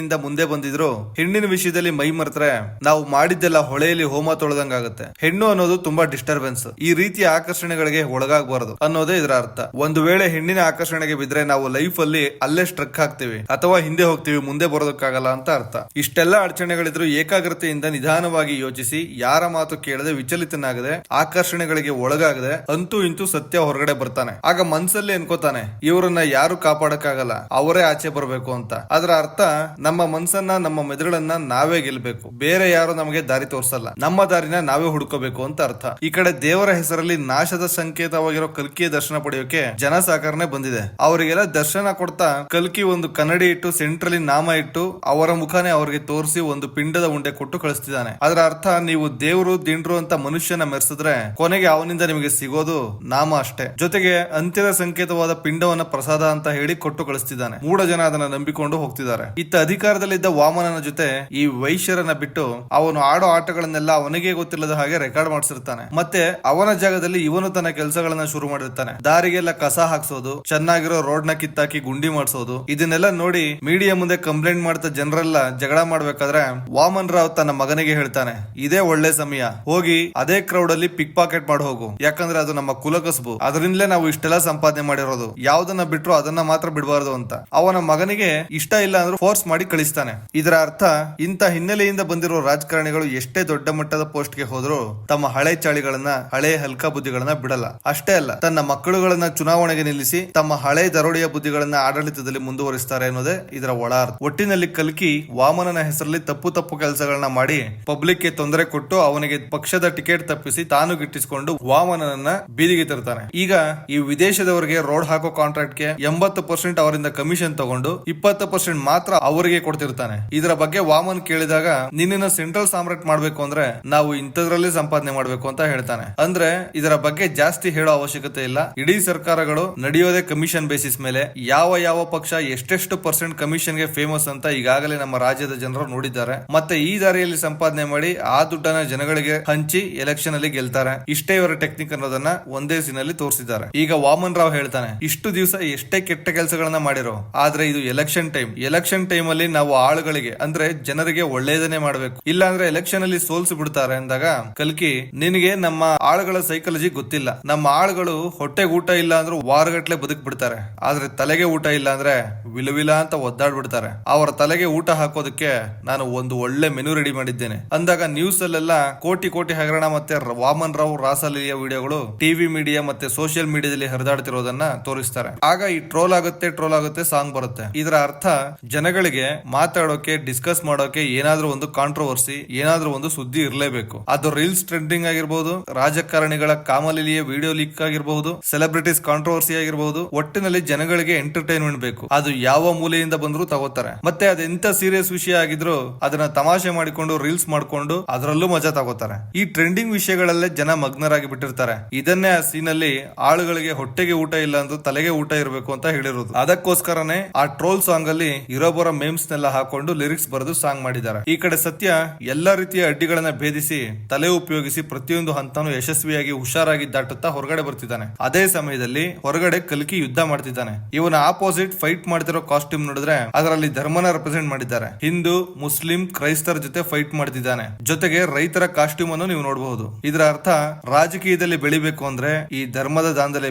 ಇಂದ ಮುಂದೆ ಬಂದಿದ್ರು ಹೆಣ್ಣಿನ ವಿಷಯದಲ್ಲಿ ಮೈ ಮರೆತ್ರೆ ನಾವು ಮಾಡಿದ್ದೆಲ್ಲ ಹೊಳೆಯಲ್ಲಿ ಹೋಮ ತೊಳೆದಂಗಾಗುತ್ತೆ. ಹೆಣ್ಣು ಅನ್ನೋದು ತುಂಬಾ ಡಿಸ್ಟರ್ಬೆನ್ಸ್. ಈ ರೀತಿಯ ಆಕರ್ಷಣೆಗಳಿಗೆ ಒಳಗಾಗಬಾರದು ಅನ್ನೋದೇ ಇದರ ಅರ್ಥ. ಒಂದು ವೇಳೆ ಹೆಣ್ಣಿನ ಆಕರ್ಷಣೆಗೆ ಬಿದ್ರೆ ನಾವು ಲೈಫ್ ಅಲ್ಲಿ ಅಲ್ಲೇ ಸ್ಟ್ರಕ್ ಆಗ್ತೀವಿ ಅಥವಾ ಹಿಂದೆ ಹೋಗ್ತೀವಿ, ಮುಂದೆ ಬರೋದಕ್ಕಾಗಲ್ಲ ಅಂತ ಅರ್ಥ. ಇಷ್ಟೆಲ್ಲ ಅಡಚಣೆಗಳಿದ್ರು ಏಕಾಗ್ರತೆಯಿಂದ ನಿಧಾನವಾಗಿ ಯೋಚಿಸಿ, ಯಾರ ಮಾತು ಕೇಳದೆ ವಿಚಲಿತನಾಗದೆ ಆಕರ್ಷಣೆಗಳಿಗೆ ಒಳಗಾಗದೆ ಅಂತೂ ಇಂತೂ ಸತ್ಯ ಹೊರಗಡೆ ಬರ್ತಾನೆ. ಆಗ ಮನ್ಸಲ್ಲಿ ಅನ್ಕೋತಾನೆ, ಇವರನ್ನ ಯಾರು ಕಾಪಾಡಕ್ಕಾಗಲ್ಲ, ಅವರೇ ಆಚೆ ಬರಬೇಕು ಅಂತ. ಅದರ ಅರ್ಥ ನಮ್ಮ ಮನ್ಸನ್ನ, ನಮ್ಮ ಮೆದುಳನ್ನ ನಾವೇ ಗೆಲ್ಬೇಕು, ಬೇರೆ ಯಾರು ನಮಗೆ ದಾರಿ ತೋರ್ಸಲ್ಲ, ನಮ್ಮ ದಾರಿನ ನಾವೇ ಹುಡ್ಕೋಬೇಕು ಅಂತ ಅರ್ಥ. ಈ ಕಡೆ ದೇವರ ಹೆಸರಲ್ಲಿ ನಾಶದ ಸಂಕೇತವಾಗಿರೋ ಕಲ್ಕಿಯ ದರ್ಶನ ಪಡೆಯೋಕೆ ಜನ ಸಾಕಾರನೆ ಬಂದಿದೆ. ಅವರಿಗೆಲ್ಲ ದರ್ಶನ ಕೊಡ್ತಾ ಕಲ್ಕಿ ಒಂದು ಕನ್ನಡಿ ಇಟ್ಟು ಸೆಂಟ್ರಲ್ಲಿ ನಾಮ ಇಟ್ಟು ಅವರ ಮುಖಾನೇ ಅವರಿಗೆ ತೋರಿಸಿ ಒಂದು ಪಿಂಡದ ಉಂಡೆ ಕೊಟ್ಟು ಕಳಿಸ್ತಿದ್ದಾನೆ. ಅದರ ಅರ್ಥ ನೀವು ದೇವರು ದಿಂಡ್ರು ಅಂತ ಮನುಷ್ಯನ ಮೆರೆಸಿದ್ರೆ ಕೊನೆಗೆ ಅವನಿಂದ ನಿಮಗೆ ಸಿಗೋದು ನಾಮ ಅಷ್ಟೇ, ಜೊತೆಗೆ ಅಂತ್ಯದ ಸಂಕೇತವಾದ ಪಿಂಡವನ್ನ ಪ್ರಸಾದ ಅಂತ ಹೇಳಿ ಕೊಟ್ಟು ಕಳಿಸ್ತಿದ್ದಾನೆ. ಮೂಢ ಜನ ಅದನ್ನ ನಂಬಿಕೊಂಡು ಹೋಗ್ತಿದ್ದಾರೆ. ಇತ್ತ ಅಧಿಕಾರದಲ್ಲಿದ್ದ ವಾಮನನ ಜೊತೆ ಈ ವೈಶ್ಯರನ್ನ ಬಿಟ್ಟು ಅವನು ಆಡೋ ಆಟಗಳನ್ನೆಲ್ಲ ಅವನಿಗೆ ಗೊತ್ತಿಲ್ಲದ ಹಾಗೆ ರೆಕಾರ್ಡ್ ಮಾಡಿಸಿರ್ತಾನೆ. ಮತ್ತೆ ಅವನ ಜಾಗದಲ್ಲಿ ಇವನು ತನ್ನ ಕೆಲಸಗಳನ್ನ ಶುರು ಮಾಡಿರ್ತಾನೆ. ದಾರಿಗೆಲ್ಲ ಕಸ ಹಾಕ್ಸೋದು, ಚೆನ್ನಾಗಿರೋ ರೋಡ್ ನ ಕಿತ್ತಾಕಿ ಗುಂಡಿ ಮಾಡಿಸೋದು. ಇದನ್ನೆಲ್ಲ ನೋಡಿ ಮೀಡಿಯಾ ಮುಂದೆ ಕಂಪ್ಲೇಂಟ್ ಮಾಡ್ತಾ ಜನರೆಲ್ಲ ಜಗಳ ಮಾಡ್ಬೇಕಾದ್ರೆ ವಾಮನ್ ರಾವ್ ತನ್ನ ಮಗನಿಗೆ ಹೇಳ್ತಾನೆ, ಇದೇ ಒಳ್ಳೆ ಸಮಯ, ಹೋಗಿ ಅದೇ ಕ್ರೌಡ್ ಅಲ್ಲಿ ಪಿಕ್ ಪಾಕೆಟ್ ಮಾಡಿ ಹೋಗು, ಯಾಕಂದ್ರೆ ಅದು ನಮ್ಮ ಕುಲಕಸಬು, ಅದರಿಂದಲೇ ನಾವು ಇಷ್ಟೆಲ್ಲ ಸಂಪಾದನೆ ಮಾಡಿರೋದು, ಯಾವ್ದನ್ನ ಬಿಟ್ರು ಅದನ್ನ ಮಾತ್ರ ಬಿಡಬಾರದು ಅಂತ. ಅವನ ಮಗನಿಗೆ ಇಷ್ಟ ಇಲ್ಲ ಅಂದ್ರೂ ಫೋರ್ಸ್ ಮಾಡಿ ಕಳಿಸ್ತಾನೆ. ಇದರ ಅರ್ಥ ಇಂತ ಹಿನ್ನೆಲೆಯಿಂದ ಬಂದಿರೋ ರಾಜಕಾರಣಿಗಳು ಎಷ್ಟೇ ದೊಡ್ಡ ಮಟ್ಟದ ಪೋಸ್ಟ್ ಗೆ ಹೋದ್ರು ತಮ್ಮ ಹಳೆ ಚಾಳಿಗಳನ್ನ, ಹಳೆ ಹಲ್ಕ ಬುದ್ಧಿಗಳನ್ನ ಬಿಡಲ್ಲ. ಅಷ್ಟೇ ಅಲ್ಲ, ತನ್ನ ಮಕ್ಕಳುಗಳನ್ನ ಚುನಾವಣೆಗೆ ನಿಲ್ಲಿಸಿ ತಮ್ಮ ಹಳೆ ದರೋಡೆಯ ಬುದ್ಧಿಗಳನ್ನ ಆಡಳಿತದಲ್ಲಿ ಮುಂದುವರಿಸ್ತಾರೆ ಅನ್ನೋದೇ ಇದರ ಒಳ ಅರ್ಥ. ಒಟ್ಟಿನಲ್ಲಿ ಕಲ್ಕಿ ವಾಮನನ ಹೆಸರಲ್ಲಿ ತಪ್ಪು ಕೆಲಸಗಳನ್ನ ಮಾಡಿ ಪಬ್ಲಿಕ್ ಗೆ ತೊಂದರೆ ಕೊಟ್ಟು ಅವನಿಗೆ ಪಕ್ಷದ ಟಿಕೆಟ್ ತಪ್ಪಿಸಿ ತಾನು ಗಿಟ್ಟಿಸಿಕೊಂಡು ವಾಮನನನ್ನ ಬೀದಿಗೆ ತರ್ತಾನೆ. ಈಗ ಈ ವಿದೇಶದವರಿಗೆ ರೋಡ್ ಹಾಕೋ ಕಾಂಟ್ರಾಕ್ಟ್ ಗೆ 80% ಅವರಿಂದ ಕಮಿಷನ್ ತಗೊಂಡು 20% ಮಾತ್ರ ಅವರಿಗೆ ಕೊಡ್ತಿರ್ತಾನೆ. ಇದರ ಬಗ್ಗೆ ವಾಮನ್ ಕೇಳಿದಾಗ, ನಿನ್ನ ಸೆಂಟ್ರಲ್ ಸಾಮ್ರಾಟ್ ಮಾಡ್ಬೇಕು ಅಂದ್ರೆ ನಾವು ಇಂಥದ್ರಲ್ಲಿ ಸಂಪಾದನೆ ಮಾಡ್ಬೇಕು ಅಂತ ಹೇಳ್ತಾನೆ. ಅಂದ್ರೆ ಇದರ ಬಗ್ಗೆ ಜಾಸ್ತಿ ಹೇಳೋ ಅವಶ್ಯಕತೆ ಇಲ್ಲ. ಇಡೀ ಸರ್ಕಾರಗಳು ನಡೆಯೋದೇ ಕಮಿಷನ್ ಬೇಸಿಸ್ ಮೇಲೆ. ಯಾವ ಪಕ್ಷ ಎಷ್ಟೆಷ್ಟು ಪರ್ಸೆಂಟ್ ಕಮಿಷನ್ ಗೆ ಫೇಮಸ್ ಅಂತ ಈಗಾಗಲೇ ನಮ್ಮ ರಾಜ್ಯದ ಜನರು ನೋಡಿದ್ದಾರೆ. ಮತ್ತೆ ಈ ದಾರಿಯಲ್ಲಿ ಸಂಪಾದನೆ ಮಾಡಿ ಆ ದುಡ್ಡನ್ನ ಜನಗಳಿಗೆ ಹಂಚಿ ಎಲೆಕ್ಷನ್ ಅಲ್ಲಿ ಗೆಲ್ತಾರೆ. ಇಷ್ಟೇ ಇವರ ಟೆಕ್ನಿಕ್ ಅನ್ನೋದನ್ನ ಒಂದೇ ಸೀನಲ್ಲಿ ತೋರಿಸಿದ್ದಾರೆ. ಈಗ ವಾಮನ್ ರಾವ್ ಹೇಳ್ತಾನೆ, ಇಷ್ಟು ದಿವಸ ಎಷ್ಟೇ ಕೆಟ್ಟ ಕೆಲಸಗಳನ್ನ ಮಾಡಿರೋ, ಆದ್ರೆ ಇದು ಎಲೆಕ್ಷನ್ ಟೈಮ್ ಅಲ್ಲಿ ನಾವು ಆಳುಗಳಿಗೆ ಅಂದ್ರೆ ಜನರಿಗೆ ಒಳ್ಳೇದನ್ನೇ ಮಾಡ್ಬೇಕು, ಇಲ್ಲ ಅಂದ್ರೆ ಎಲೆಕ್ಷನ್ ಅಲ್ಲಿ ಸೋಲ್ಸಿ ಬಿಡ್ತಾರೆ ಅಂದಾಗ ಕಲ್ಕಿ, ನಿನಗೆ ನಮ್ಮ ಆಳುಗಳ ಸೈಕಾಲಜಿ ಗೊತ್ತಿಲ್ಲ. ನಮ್ಮ ಆಳುಗಳು ಹೊಟ್ಟೆಗೆ ಊಟ ಇಲ್ಲ ಅಂದ್ರೆ ವಾರಗಟ್ಲೆ ಬದುಕ್ ಬಿಡ್ತಾರೆ, ಆದ್ರೆ ತಲೆಗೆ ಊಟ ಇಲ್ಲ ಅಂದ್ರೆ ವಿಲವಿಲ ಅಂತ ಒದ್ದಾಡ್ಬಿಡ್ತಾರೆ. ಅವರ ತಲೆಗೆ ಊಟ ಹಾಕೋದಕ್ಕೆ ನಾನು ಒಂದು ಒಳ್ಳೆ ಮೆನು ರೆಡಿ ಮಾಡಿದ್ದೇನೆ ಅಂದಾಗ ನ್ಯೂಸ್ ಅಲ್ಲೆಲ್ಲ ಕೋಟಿ ಹಗರಣ ಮತ್ತೆ ವಾಮನ್ ರಾವ್ ರಾಸಲೀಯ ವಿಡಿಯೋಗಳು ಟಿವಿ ಮೀಡಿಯಾ ಮತ್ತೆ ಸೋಷಿಯಲ್ ಮೀಡಿಯಾದಲ್ಲಿ ಹರಿದಾಡ್ತಿರೋದನ್ನ ತೋರಿಸ್ತಾರೆ. ಆಗ ಈ ಟ್ರೋಲ್ ಆಗುತ್ತೆ ಸಾಂಗ್ ಬರುತ್ತೆ. ಇದರ ಅರ್ಥ ಜನಗಳಿಗೆ ಮಾತಾಡೋಕೆ, ಡಿಸ್ಕಸ್ ಮಾಡೋಕೆ ಏನಾದ್ರೂ ಒಂದು ಕಾಂಟ್ರವರ್ಸಿ, ಏನಾದ್ರೂ ಒಂದು ಸುದ್ದಿ ಇರಲೇಬೇಕು. ಅದು ರೀಲ್ಸ್ ಟ್ರೆಂಡಿಂಗ್ ಆಗಿರಬಹುದು, ರಾಜಕಾರಣಿಗಳ ಕಾಮಲಿಲಿಯ ವಿಡಿಯೋ ಲೀಕ್ ಆಗಿರಬಹುದು, ಸೆಲೆಬ್ರಿಟೀಸ್ ಕಾಂಟ್ರವರ್ಸಿ ಆಗಿರಬಹುದು. ಒಟ್ಟಿನಲ್ಲಿ ಜನಗಳಿಗೆ ಎಂಟರ್ಟೈನ್ಮೆಂಟ್ ಬೇಕು. ಅದು ಯಾವ ಮೂಲೆಯಿಂದ ಬಂದ್ರು ತಗೋತಾರೆ. ಮತ್ತೆ ಅದೆಂತ ಸೀರಿಯಸ್ ವಿಷಯ ಆಗಿದ್ರು ಅದನ್ನ ತಮಾಷೆ ಮಾಡಿಕೊಂಡು ರೀಲ್ಸ್ ಮಾಡ್ಕೊಂಡು ಅದರಲ್ಲೂ ಮಜಾ ತಗೋತಾರೆ. ಈ ಟ್ರೆಂಡಿಂಗ್ ವಿಷಯಗಳಲ್ಲೇ ಜನ ಮಗ್ನರಾಗಿ ಬಿಟ್ಟಿರ್ತಾರೆ. ಇದನ್ನೇ ಆ ಸೀನ್ ಅಲ್ಲಿ ಆಳುಗಳಿಗೆ ಹೊಟ್ಟೆಗೆ ಊಟ ಇಲ್ಲ ಅಂದ್ರೂ ತಲೆಗೆ ಊಟ ಇರಬೇಕು ಅಂತ ಹೇಳಿರೋದು. ಅದಕ್ಕೋಸ್ಕರನೇ ಆ ಟ್ರೋಲ್ ಸಾಂಗ್ ಅಲ್ಲಿ ಇರೋಬರೋ ಮೇಮ್ಸ್ ನೆಲ್ಲ ಹಾಕೊಂಡು ಲಿರಿಕ್ಸ್ ಬರೆದು ಸಾಂಗ್ ಮಾಡಿದ್ದಾರೆ. ಈ ಕಡೆ ಸತ್ಯ ಎಲ್ಲಾ ರೀತಿಯ ಅಡ್ಡಿಗಳನ್ನ ಭೇದಿಸಿ ತಲೆ ಉಪಯೋಗಿಸಿ ಪ್ರತಿಯೊಂದು ಹಂತನೂ ಯಶಸ್ವಿಯಾಗಿ ಹುಷಾರಾಗಿ ದಾಟುತ್ತಾ ಹೊರಗಡೆ ಬರ್ತಿದ್ದಾನೆ. ಅದೇ ಸಮಯದಲ್ಲಿ ಹೊರಗಡೆ ಕಲ್ಕಿ ಯುದ್ಧ ಮಾಡ್ತಿದ್ದಾನೆ. ಇವನ ಆಪೋಸಿಟ್ ಫೈಟ್ ಮಾಡ್ತಿರೋ ಕಾಸ್ಟ್ಯೂಮ್ ನೋಡಿದ್ರೆ ಅದರಲ್ಲಿ ಧರ್ಮನ ರೆಪ್ರೆಸೆಂಟ್ ಮಾಡಿದ್ದಾರೆ. ಹಿಂದೂ, ಮುಸ್ಲಿಂ, ಕ್ರೈಸ್ತರ ಜೊತೆ ಫೈಟ್ ಮಾಡ್ತಿದ್ದಾನೆ. ಜೊತೆಗೆ ರೈತರ ಕಾಸ್ಟ್ಯೂಮ್ ಅನ್ನು ನೀವು ನೋಡಬಹುದು. ಇದರ ಅರ್ಥ ರಾಜಕೀಯದಲ್ಲಿ ಬೆಳಿಬೇಕು ಅಂದ್ರೆ ಈ ಧರ್ಮದ ದಾಂಧಲೆ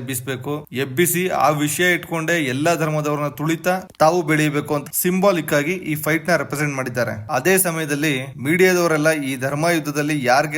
ಎಬ್ಬಿಸಿ ಆ ವಿಷಯ ಇಟ್ಕೊಂಡೆ ಎಲ್ಲಾ ಧರ್ಮದವರನ್ನ ತುಳಿತಾ ತಾವು ಬೆಳಿಬೇಕು ಅಂತ ಸಿಂಬಾಲಿಕ್ ಆಗಿ ಈ ಫೈಟ್ ನ ರೆಪ್ರೆಸೆಂಟ್ ಮಾಡಿದ್ದಾರೆ. ಅದೇ ಸಮಯದಲ್ಲಿ ಮೀಡಿಯಾದವರೆಲ್ಲ ಈ ಧರ್ಮ ಯುದ್ಧದಲ್ಲಿ ಯಾರ್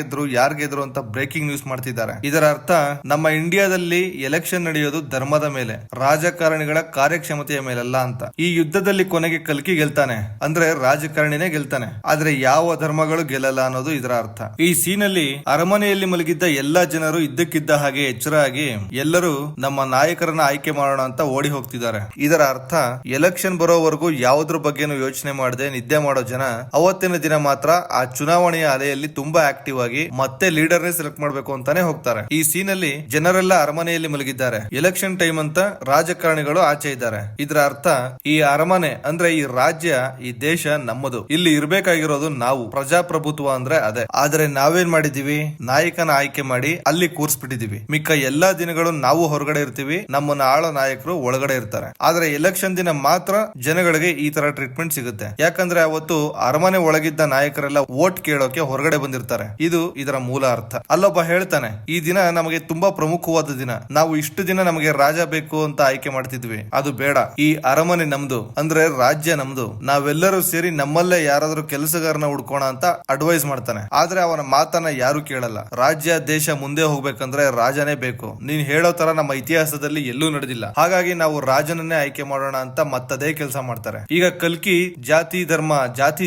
ಗೆದ್ರು ಅಂತ ಬ್ರೇಕಿಂಗ್ ನ್ಯೂಸ್ ಮಾಡ್ತಿದ್ದಾರೆ. ಇದರ ಅರ್ಥ ನಮ್ಮ ಇಂಡಿಯಾದಲ್ಲಿ ಎಲೆಕ್ಷನ್ ನಡೆಯೋದು ಧರ್ಮದ ಮೇಲೆ, ರಾಜಕಾರಣಿಗಳ ಕಾರ್ಯಕ್ಷಮತೆಯ ಮೇಲಲ್ಲ ಅಂತ. ಈ ಯುದ್ಧದಲ್ಲಿ ಕೊನೆಗೆ ಕಲ್ಕಿ ಗೆಲ್ತಾನೆ ಅಂದ್ರೆ ರಾಜಕಾರಣಿನೇ ಗೆಲ್ತಾನೆ, ಆದ್ರೆ ಯಾವ ಧರ್ಮಗಳು ಗೆಲ್ಲಲ್ಲ ಅನ್ನೋದು ಇದರ ಅರ್ಥ. ಈ ಸೀನಲ್ಲಿ ಅರಮನೆಯಲ್ಲಿ ಮಲಗಿದ್ದ ಎಲ್ಲಾ ಜನರು ಇದ್ದಕ್ಕಿದ್ದ ಹಾಗೆ ಎಚ್ಚರ ಆಗಿ ಎಲ್ಲರೂ ನಮ್ಮ ನಾಯಕರನ್ನ ಆಯ್ಕೆ ಮಾಡೋಣ ಅಂತ ಓಡಿ ಹೋಗ್ತಿದ್ದಾರೆ. ಇದರ ಅರ್ಥ ಎಲೆಕ್ಷನ್ ಬರೋವರೆಗೂ ಯಾವುದ್ರ ಬಗ್ಗೆನೂ ಯೋಚನೆ ಮಾಡದೆ ನಿದ್ದೆ ಮಾಡೋ ಜನ ಅವತ್ತಿನ ದಿನ ಮಾತ್ರ ಆ ಚುನಾವಣೆಯ ಅಲೆಯಲ್ಲಿ ತುಂಬಾ ಆಕ್ಟಿವ್ ಆಗಿ ಮತ್ತೆ ಲೀಡರ್ ನೇ ಸೆಲೆಕ್ಟ್ ಮಾಡ್ಬೇಕು ಅಂತಾನೆ ಹೋಗ್ತಾರೆ. ಈ ಸೀನಲ್ಲಿ ಜನರೆಲ್ಲ ಅರಮನೆಯಲ್ಲಿ ಮಲಗಿದ್ದಾರೆ. ಎಲೆಕ್ಷನ್ ಟೈಮ್ ಅಂತ ರಾಜಕಾರಣಿಗಳು ಆಚೆ ಇದ್ದಾರೆ. ಇದರ ಅರ್ಥ ಈ ಅರಮನೆ ಅಂದ್ರೆ ಈ ರಾಜ್ಯ, ಈ ದೇಶ ನಮ್ಮದು. ಇಲ್ಲಿ ಇರ್ಬೇಕಾಗಿರೋದು ನಾವು. ಪ್ರಜಾಪ್ರಭುತ್ವ ಅಂದ್ರೆ ಅದೇ. ಆದ್ರೆ ನಾವೇನ್ ಮಾಡಿದೀವಿ, ನಾಯಕನ ಆಯ್ಕೆ ಮಾಡಿ ಅಲ್ಲಿ ಕೂರ್ಸ್ಬಿಟ್ಟಿದೀವಿ. ಮಿಕ್ಕ ಎಲ್ಲಾ ದಿನಗಳು ನಾವು ಹೊರಗಡೆ ಇರ್ತೀವಿ, ನಮ್ಮನ್ನ ಆಳೋ ನಾಯಕರು ಒಳಗಡೆ ಇರ್ತಾರೆ. ಆದ್ರೆ ಎಲೆಕ್ಷನ್ ಎಲೆಕ್ಷನ್ ದಿನ ಮಾತ್ರ ಜನಗಳಿಗೆ ಈ ತರ ಟ್ರೀಟ್ಮೆಂಟ್ ಸಿಗುತ್ತೆ. ಯಾಕಂದ್ರೆ ಅವತ್ತು ಅರಮನೆ ಒಳಗಿದ್ದ ನಾಯಕರೆಲ್ಲ ವೋಟ್ ಕೇಳೋಕೆ ಹೊರಗಡೆ ಬಂದಿರ್ತಾರೆ. ಇದು ಇದರ ಮೂಲ ಅರ್ಥ. ಅಲ್ಲೊಬ್ಬ ಹೇಳ್ತಾನೆ, ಈ ದಿನ ನಮಗೆ ತುಂಬಾ ಪ್ರಮುಖವಾದ ದಿನ. ನಾವು ಇಷ್ಟು ದಿನ ನಮಗೆ ರಾಜ ಬೇಕು ಅಂತ ಆಯ್ಕೆ ಮಾಡ್ತಿದ್ವಿ, ಅದು ಬೇಡ. ಈ ಅರಮನೆ ನಮ್ದು, ಅಂದ್ರೆ ರಾಜ್ಯ ನಮ್ದು. ನಾವೆಲ್ಲರೂ ಸೇರಿ ನಮ್ಮಲ್ಲೇ ಯಾರಾದ್ರೂ ಕೆಲಸಗಾರನ ಹುಡ್ಕೋಣ ಅಂತ ಅಡ್ವೈಸ್ ಮಾಡ್ತಾನೆ. ಆದ್ರೆ ಅವನ ಮಾತನ್ನ ಯಾರು ಕೇಳಲ್ಲ. ರಾಜ್ಯ ದೇಶ ಮುಂದೆ ಹೋಗ್ಬೇಕಂದ್ರೆ ರಾಜನೇ ಬೇಕು. ನೀನ್ ಹೇಳೋ ತರ ನಮ್ಮ ಇತಿಹಾಸದಲ್ಲಿ ಎಲ್ಲೂ ನಡೆದಿಲ್ಲ. ಹಾಗಾಗಿ ನಾವು ರಾಜನನ್ನೇ ಆಯ್ಕೆ ಮಾಡೋಣ ಅಂತ ಮತ್ತದೇ ಕೆಲಸ ಮಾಡ್ತಾರೆ. ಈಗ ಕಲ್ಕಿ ಜಾತಿ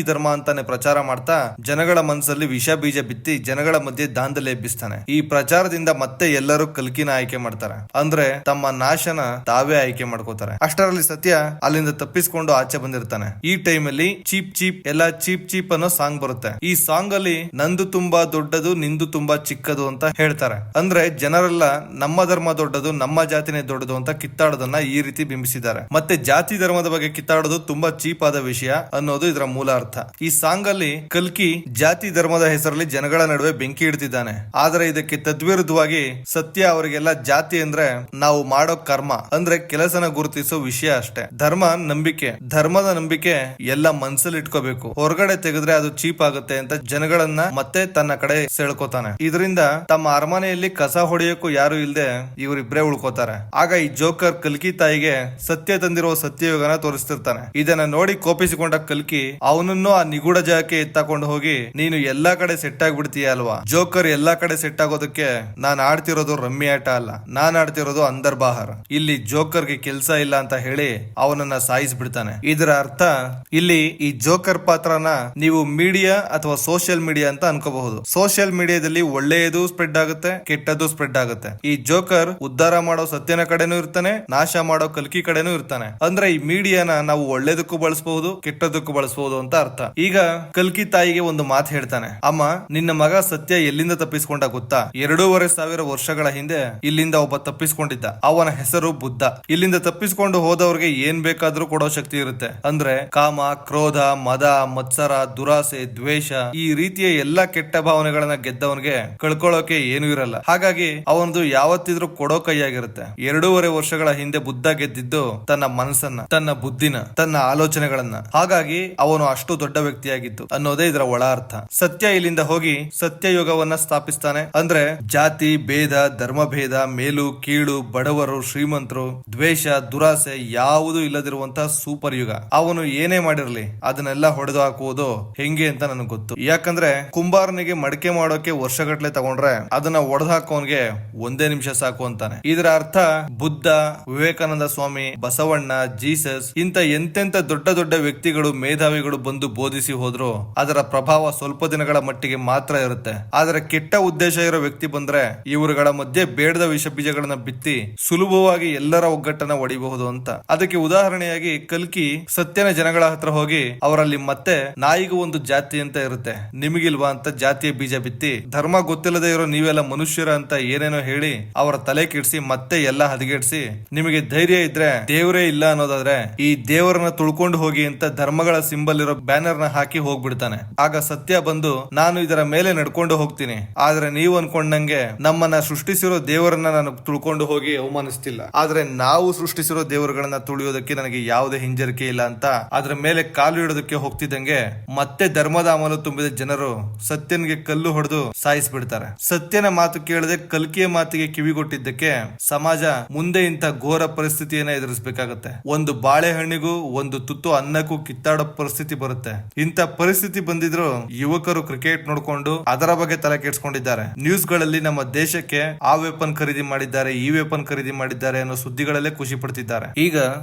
ಧರ್ಮ ಅಂತಾನೆ ಪ್ರಚಾರ ಮಾಡ್ತಾ ಜನಗಳ ಮನಸ್ಸಲ್ಲಿ ವಿಷ ಬೀಜ ಬಿತ್ತಿ ಜನಗಳ ಮಧ್ಯೆ ದಾಂಧಲೆ ಎಬ್ಬಿಸ್ತಾನೆ. ಈ ಪ್ರಚಾರದಿಂದ ಮತ್ತೆ ಎಲ್ಲರೂ ಕಲ್ಕಿನ ಆಯ್ಕೆ ಮಾಡ್ತಾರೆ. ಅಂದ್ರೆ ತಮ್ಮ ನಾಶನ ತಾವೇ ಆಯ್ಕೆ ಮಾಡ್ಕೋತಾರೆ. ಅಷ್ಟರಲ್ಲಿ ಸತ್ಯ ಅಲ್ಲಿಂದ ತಪ್ಪಿಸ್ಕೊಂಡು ಆಚೆ ಬಂದಿರ್ತಾನೆ. ಈ ಟೈಮ್ ಅಲ್ಲಿ ಚೀಪ್ ಚೀಪ್ ಅನ್ನೋ ಸಾಂಗ್ ಬರುತ್ತೆ. ಈ ಸಾಂಗ್ ಅಲ್ಲಿ ನಂದು ತುಂಬಾ ದೊಡ್ಡದು, ನಿಂದು ತುಂಬಾ ಚಿಕ್ಕದು ಅಂತ ಹೇಳ್ತಾರೆ. ಅಂದ್ರೆ ಜನರೆಲ್ಲ ನಮ್ಮ ಧರ್ಮ ದೊಡ್ಡದು, ನಮ್ಮ ಜಾತಿನೇ ದೊಡ್ಡದು ಅಂತ ಕಿತ್ತಾಡೋದನ್ನ ಈ ರೀತಿ ಬಿಂಬಿಸಿದ್ದಾರೆ. ಮತ್ತೆ ಜಾತಿ ಧರ್ಮದ ಬಗ್ಗೆ ಕಿತ್ತಾಡೋದು ತುಂಬಾ ಚೀಪ್ ಆದ ವಿಷಯ ಅನ್ನೋದು ಇದರ ಮೂಲ ಅರ್ಥ. ಈ ಸಾಂಗ್ ಅಲ್ಲಿ ಕಲ್ಕಿ ಜಾತಿ ಧರ್ಮದ ಹೆಸರಲ್ಲಿ ಜನಗಳ ನಡುವೆ ಬೆಂಕಿ ಇಡ್ತಿದ್ದಾನೆ. ಆದ್ರೆ ಇದಕ್ಕೆ ತದ್ವಿರುದ್ಧವಾಗಿ ಸತ್ಯ ಅವರಿಗೆಲ್ಲ ಜಾತಿ ಅಂದ್ರೆ ನಾವು ಮಾಡೋ ಕರ್ಮ, ಅಂದ್ರೆ ಕೆಲಸನ ಗುರುತಿಸೋ ವಿಷಯ ಅಷ್ಟೇ. ಧರ್ಮದ ನಂಬಿಕೆ ಎಲ್ಲ ಮನ್ಸಲ್ಲಿ ಇಟ್ಕೋಬೇಕು. ಹೊರಗಡೆ ತೆಗೆದ್ರೆ ಅದು ಚೀಪ್ ಆಗುತ್ತೆ ಅಂತ ಜನಗಳನ್ನ ಮತ್ತೆ ತನ್ನ ಕಡೆ ಸೆಳ್ಕೋತಾನೆ. ಇದರಿಂದ ತಮ್ಮ ಅರಮನೆಯಲ್ಲಿ ಕಸ ಹೊಡೆಯೋಕು ಯಾರು ಇಲ್ದೆ ಇವರಿಬ್ರೇ ಉಳ್ಕೋತಾರೆ. ಆಗ ಈ ಜೋಕರ್ ಕಲ್ಕಿ ತಾಯಿಗೆ ಸತ್ಯ ತಂದಿರುವ ಸತ್ಯಯುಗನ ತೋರಿಸ್ತಿರ್ತಾನೆ. ಇದನ್ನ ನೋಡಿ ಕೋಪಿಸಿಕೊಂಡ ಕಲ್ಕಿ ಅವನನ್ನು ಆ ನಿಗೂಢ ಜಾಗಕ್ಕೆ ಎತ್ತಾಕೊಂಡು ಹೋಗಿ, ನೀನು ಎಲ್ಲಾ ಕಡೆ ಸೆಟ್ ಆಗ್ಬಿಡ್ತೀಯ ಅಲ್ವಾ? ಜೋಕರ್ ಎಲ್ಲಾ ಕಡೆ ಸೆಟ್ ಆಗೋದಕ್ಕೆ ನಾನ್ ಆಡ್ತಿರೋದು ರಮ್ಮಿ ಆಟ ಅಲ್ಲ, ನಾನ್ ಆಡ್ತಿರೋದು ಅಂದರ್ ಬಾಹರ್. ಇಲ್ಲಿ ಜೋಕರ್ಗೆ ಕೆಲ್ಸ ಇಲ್ಲ ಅಂತ ಹೇಳಿ ಅವನನ್ನ ಸಾಯಿಸ್ಬಿಡ್ತಾನೆ. ಇದರ ಅರ್ಥ ಇಲ್ಲಿ ಈ ಜೋಕರ್ ಪಾತ್ರನ ನೀವು ಮೀಡಿಯಾ ಅಥವಾ ಸೋಷಿಯಲ್ ಮೀಡಿಯಾ ಅಂತ ಅನ್ಕೋಬಹುದು. ಸೋಷಿಯಲ್ ಮೀಡಿಯಾದಲ್ಲಿ ಒಳ್ಳೆಯದು ಸ್ಪ್ರೆಡ್ ಆಗುತ್ತೆ, ಕೆಟ್ಟದ್ದು ಸ್ಪ್ರೆಡ್ ಆಗುತ್ತೆ. ಈ ಜೋಕರ್ ಉದ್ಧಾರ ಮಾಡೋ ಸತ್ಯನ ಕಡೆನೂ ಇರ್ತಾನೆ, ನಾಶ ಮಾಡೋ ಕಲ್ಕಿ ಕಡೆನೂ ಇರ್ತಾನೆ. ಅಂದ್ರೆ ಈ ಮೀಡಿಯಾನ ನಾವು ಒಳ್ಳೇದಕ್ಕೂ ಬಳಸಬಹುದು, ಕೆಟ್ಟದಕ್ಕೂ ಬಳಸಬಹುದು ಅಂತ ಅರ್ಥ. ಈಗ ಕಲ್ಕಿ ತಾಯಿಗೆ ಒಂದು ಮಾತು ಹೇಳ್ತಾನೆ, ಅಮ್ಮ ನಿನ್ನ ಮಗ ಸತ್ಯ ಎಲ್ಲಿಂದ ತಪ್ಪಿಸ್ಕೊಂಡ ಗೊತ್ತಾ? 2500 ವರ್ಷಗಳ ಹಿಂದೆ ಇಲ್ಲಿಂದ ಒಬ್ಬ ತಪ್ಪಿಸ್ಕೊಂಡಿದ್ದ. ಅವನ ಹೆಸರು ಬುದ್ಧ. ಇಲ್ಲಿಂದ ತಪ್ಪಿಸ್ಕೊಂಡು ಹೋದವ್ರಿಗೆ ಏನ್ ಬೇಕಾದ್ರೂ ಕೊಡೋ ಶಕ್ತಿ ಇರುತ್ತೆ. ಅಂದ್ರೆ ಕಾಮ, ಕ್ರೋಧ, ಮದ, ಮತ್ಸರ, ದುರಾಸೆ, ದ್ವೇಷ, ಈ ರೀತಿಯ ಎಲ್ಲಾ ಕೆಟ್ಟ ಭಾವನೆಗಳನ್ನ ಗೆದ್ದವನಿಗೆ ಕಳ್ಕೊಳ್ಳೋಕೆ ಏನು ಇರಲ್ಲ. ಹಾಗಾಗಿ ಅವನದು ಯಾವತ್ತಿದ್ರೂ ಕೊಡೋ ಕೈಯಾಗಿರುತ್ತೆ. 2.5 ವರ್ಷಗಳ ಹಿಂದೆ ಬುದ್ಧ ಗೆದ್ದಿದ್ದು ತನ್ನ ಮನಸ್ಸನ್ನ, ತನ್ನ ಬುದ್ಧಿನ, ತನ್ನ ಆಲೋಚನೆಗಳನ್ನ. ಹಾಗಾಗಿ ಅವನು ಅಷ್ಟು ದೊಡ್ಡ ವ್ಯಕ್ತಿಯಾಗಿತ್ತು ಅನ್ನೋದೇ ಇದರ ಒಳ ಅರ್ಥ. ಸತ್ಯ ಇಲ್ಲಿಂದ ಹೋಗಿ ಸತ್ಯಯುಗವನ್ನ ಸ್ಥಾಪಿಸ್ತಾನೆ. ಅಂದ್ರೆ ಜಾತಿ ಭೇದ, ಧರ್ಮ ಭೇದ, ಮೇಲು ಕೀಳು, ಬಡವರು ಶ್ರೀಮಂತರು, ದ್ವೇಷ, ದುರಾಸೆ ಯಾವುದೂ ಇಲ್ಲದಿರುವಂತಹ ಸೂಪರ್ ಯುಗ. ಅವನು ಏನೇ ಮಾಡಿರ್ಲಿ ಅದನ್ನೆಲ್ಲ ಹೊಡೆದು ಹಾಕುವುದು ಹೆಂಗೆ ಅಂತ ನನಗೆ ಗೊತ್ತು. ಯಾಕಂದ್ರೆ ಕುಂಬಾರನಿಗೆ ಮಡಕೆ ಮಾಡೋಕೆ ವರ್ಷಗಟ್ಲೆ ತಗೊಂಡ್ರೆ ಅದನ್ನ ಒಡೆದು ಹಾಕೋನ್ಗೆ 1 ನಿಮಿಷ ಸಾಕು ಅಂತಾನೆ. ಇದರ ಅರ್ಥ ಬುದ್ಧ, ವಿವೇಕಾನಂದ ಸ್ವಾಮಿ, ಬಸವಣ್ಣ, ಜೀಸಸ್ ಇಂತ ಎಂತೆಂತ ದೊಡ್ಡ ದೊಡ್ಡ ವ್ಯಕ್ತಿಗಳು, ಮೇಧಾವಿಗಳು ಬಂದು ಬೋಧಿಸಿ ಹೋದ್ರು ಅದರ ಪ್ರಭಾವ ಸ್ವಲ್ಪ ದಿನಗಳ ಮಟ್ಟಿಗೆ ಮಾತ್ರ ಇರುತ್ತೆ. ಆದ್ರೆ ಕೆಟ್ಟ ಉದ್ದೇಶ ಇರೋ ವ್ಯಕ್ತಿ ಬಂದ್ರೆ ಇವರುಗಳ ಮಧ್ಯೆ ಬೇಡದ ವಿಷ ಬೀಜಗಳನ್ನ ಬಿತ್ತಿ ಸುಲಭವಾಗಿ ಎಲ್ಲರ ಒಗ್ಗಟ್ಟನ್ನ ಒಡಿಬಹುದು ಅಂತ. ಅದಕ್ಕೆ ಉದಾಹರಣೆಯಾಗಿ ಕಲ್ಕಿ ಸತ್ಯನ ಜನಗಳ ಹತ್ರ ಹೋಗಿ ಅವರಲ್ಲಿ ಮತ್ತೆ ನಾಯಿಗೂ ಒಂದು ಜಾತಿ ಅಂತ ಇರುತ್ತೆ, ನಿಮಗಿಲ್ವಾ ಅಂತ ಜಾತಿಯ ಬೀಜ ಬಿತ್ತಿ, ಧರ್ಮ ಗೊತ್ತಿಲ್ಲದೆ ಇರೋ ನೀವೆಲ್ಲ ಮನುಷ್ಯರ ಅಂತ ಏನೇನೋ ಹೇಳಿ ಅವರ ತಲೆ ಕೆಡಿಸಿ ಮತ್ತೆ ಎಲ್ಲ ಹದಗೆಡಿಸಿ, ನಿಮಗೆ ಧೈರ್ಯ ಇದ್ರೆ ದೇವರೇ ಇಲ್ಲ ಅನ್ನೋದಾದ್ರೆ ಈ ದೇವರನ್ನ ತುಳ್ಕೊಂಡು ಹೋಗಿ ಅಂತ ಧರ್ಮಗಳ ಸಿಂಬಲ್ ಇರೋ ಬ್ಯಾನರ್ ನ ಹಾಕಿ ಹೋಗ್ಬಿಡ್ತಾನೆ. ಆಗ ಸತ್ಯ ಬಂದು, ನಾನು ಇದರ ಮೇಲೆ ನಡ್ಕೊಂಡು ಹೋಗ್ತೀನಿ, ಆದ್ರೆ ನೀವು ಅನ್ಕೊಂಡಂಗೆ ನಮ್ಮನ್ನ ಸೃಷ್ಟಿಸಿರೋ ದೇವರನ್ನ ನಾನು ತುಳ್ಕೊಂಡು ಹೋಗಿ ಅವಮಾನಿಸ್ತಿಲ್ಲ, ಆದ್ರೆ ನಾವು ಸೃಷ್ಟಿಸಿರೋ ದೇವರುಗಳನ್ನ ತುಳಿಯೋದಕ್ಕೆ ನನಗೆ ಯಾವುದೇ ಹಿಂಜರಿಕೆ ಇಲ್ಲ ಅಂತ ಅದ್ರ ಮೇಲೆ ಕಾಲು ಇಡೋದಕ್ಕೆ ಹೋಗ್ತಿದ್ದಂಗೆ ಮತ್ತೆ ಧರ್ಮದ ಅಮಲು ತುಂಬಿದ ಜನರು ಸತ್ಯನಿಗೆ ಕಲ್ಲು ಹೊಡೆದು ಸಾಯಿಸ್ಬಿಡ್ತಾರೆ. ಸತ್ಯನ ಮಾತು ಕೇಳದೆ ಕಲ್ಕಿಯ ಮಾತಿಗೆ ಕಿವಿಗೊಟ್ಟಿದ್ದಕ್ಕೆ ಸಮಾಜ ಮುಂದೆ ಇಂತ ಘೋರ ಪರಿಸ್ಥಿತಿಯನ್ನ ಎದುರಿಸಬೇಕಾಗತ್ತೆ. ಒಂದು ಬಾಳೆಹಣ್ಣಿಗೂ ಒಂದು ತುತ್ತು ಅನ್ನಕ್ಕೂ ಕಿತ್ತಾಡೋ ಪರಿಸ್ಥಿತಿ ಬರುತ್ತೆ. ಇಂತ ಪರಿಸ್ಥಿತಿ ಬಂದಿದ್ರು ಯುವಕರು ಕ್ರಿಕೆಟ್ ನೋಡ್ಕೊಂಡು ಅದರ ಬಗ್ಗೆ ತಲೆ ಕೆಡ್ಸ್ಕೊಂಡಿದ್ದಾರೆ. ನ್ಯೂಸ್ ಗಳಲ್ಲಿ ನಮ್ಮ ದೇಶಕ್ಕೆ ಆ ವೆಪನ್ ಖರೀದಿ ಮಾಡಿದ್ದಾರೆ, ಈ ವೆಪನ್ ಖರೀದಿ ಮಾಡಿದ್ದಾರೆ ಅನ್ನೋ ಸುದ್ದಿಗಳಲ್ಲೇ ಖುಷಿ ಪಡ್ತಿದ್ದಾರೆ. ಈಗ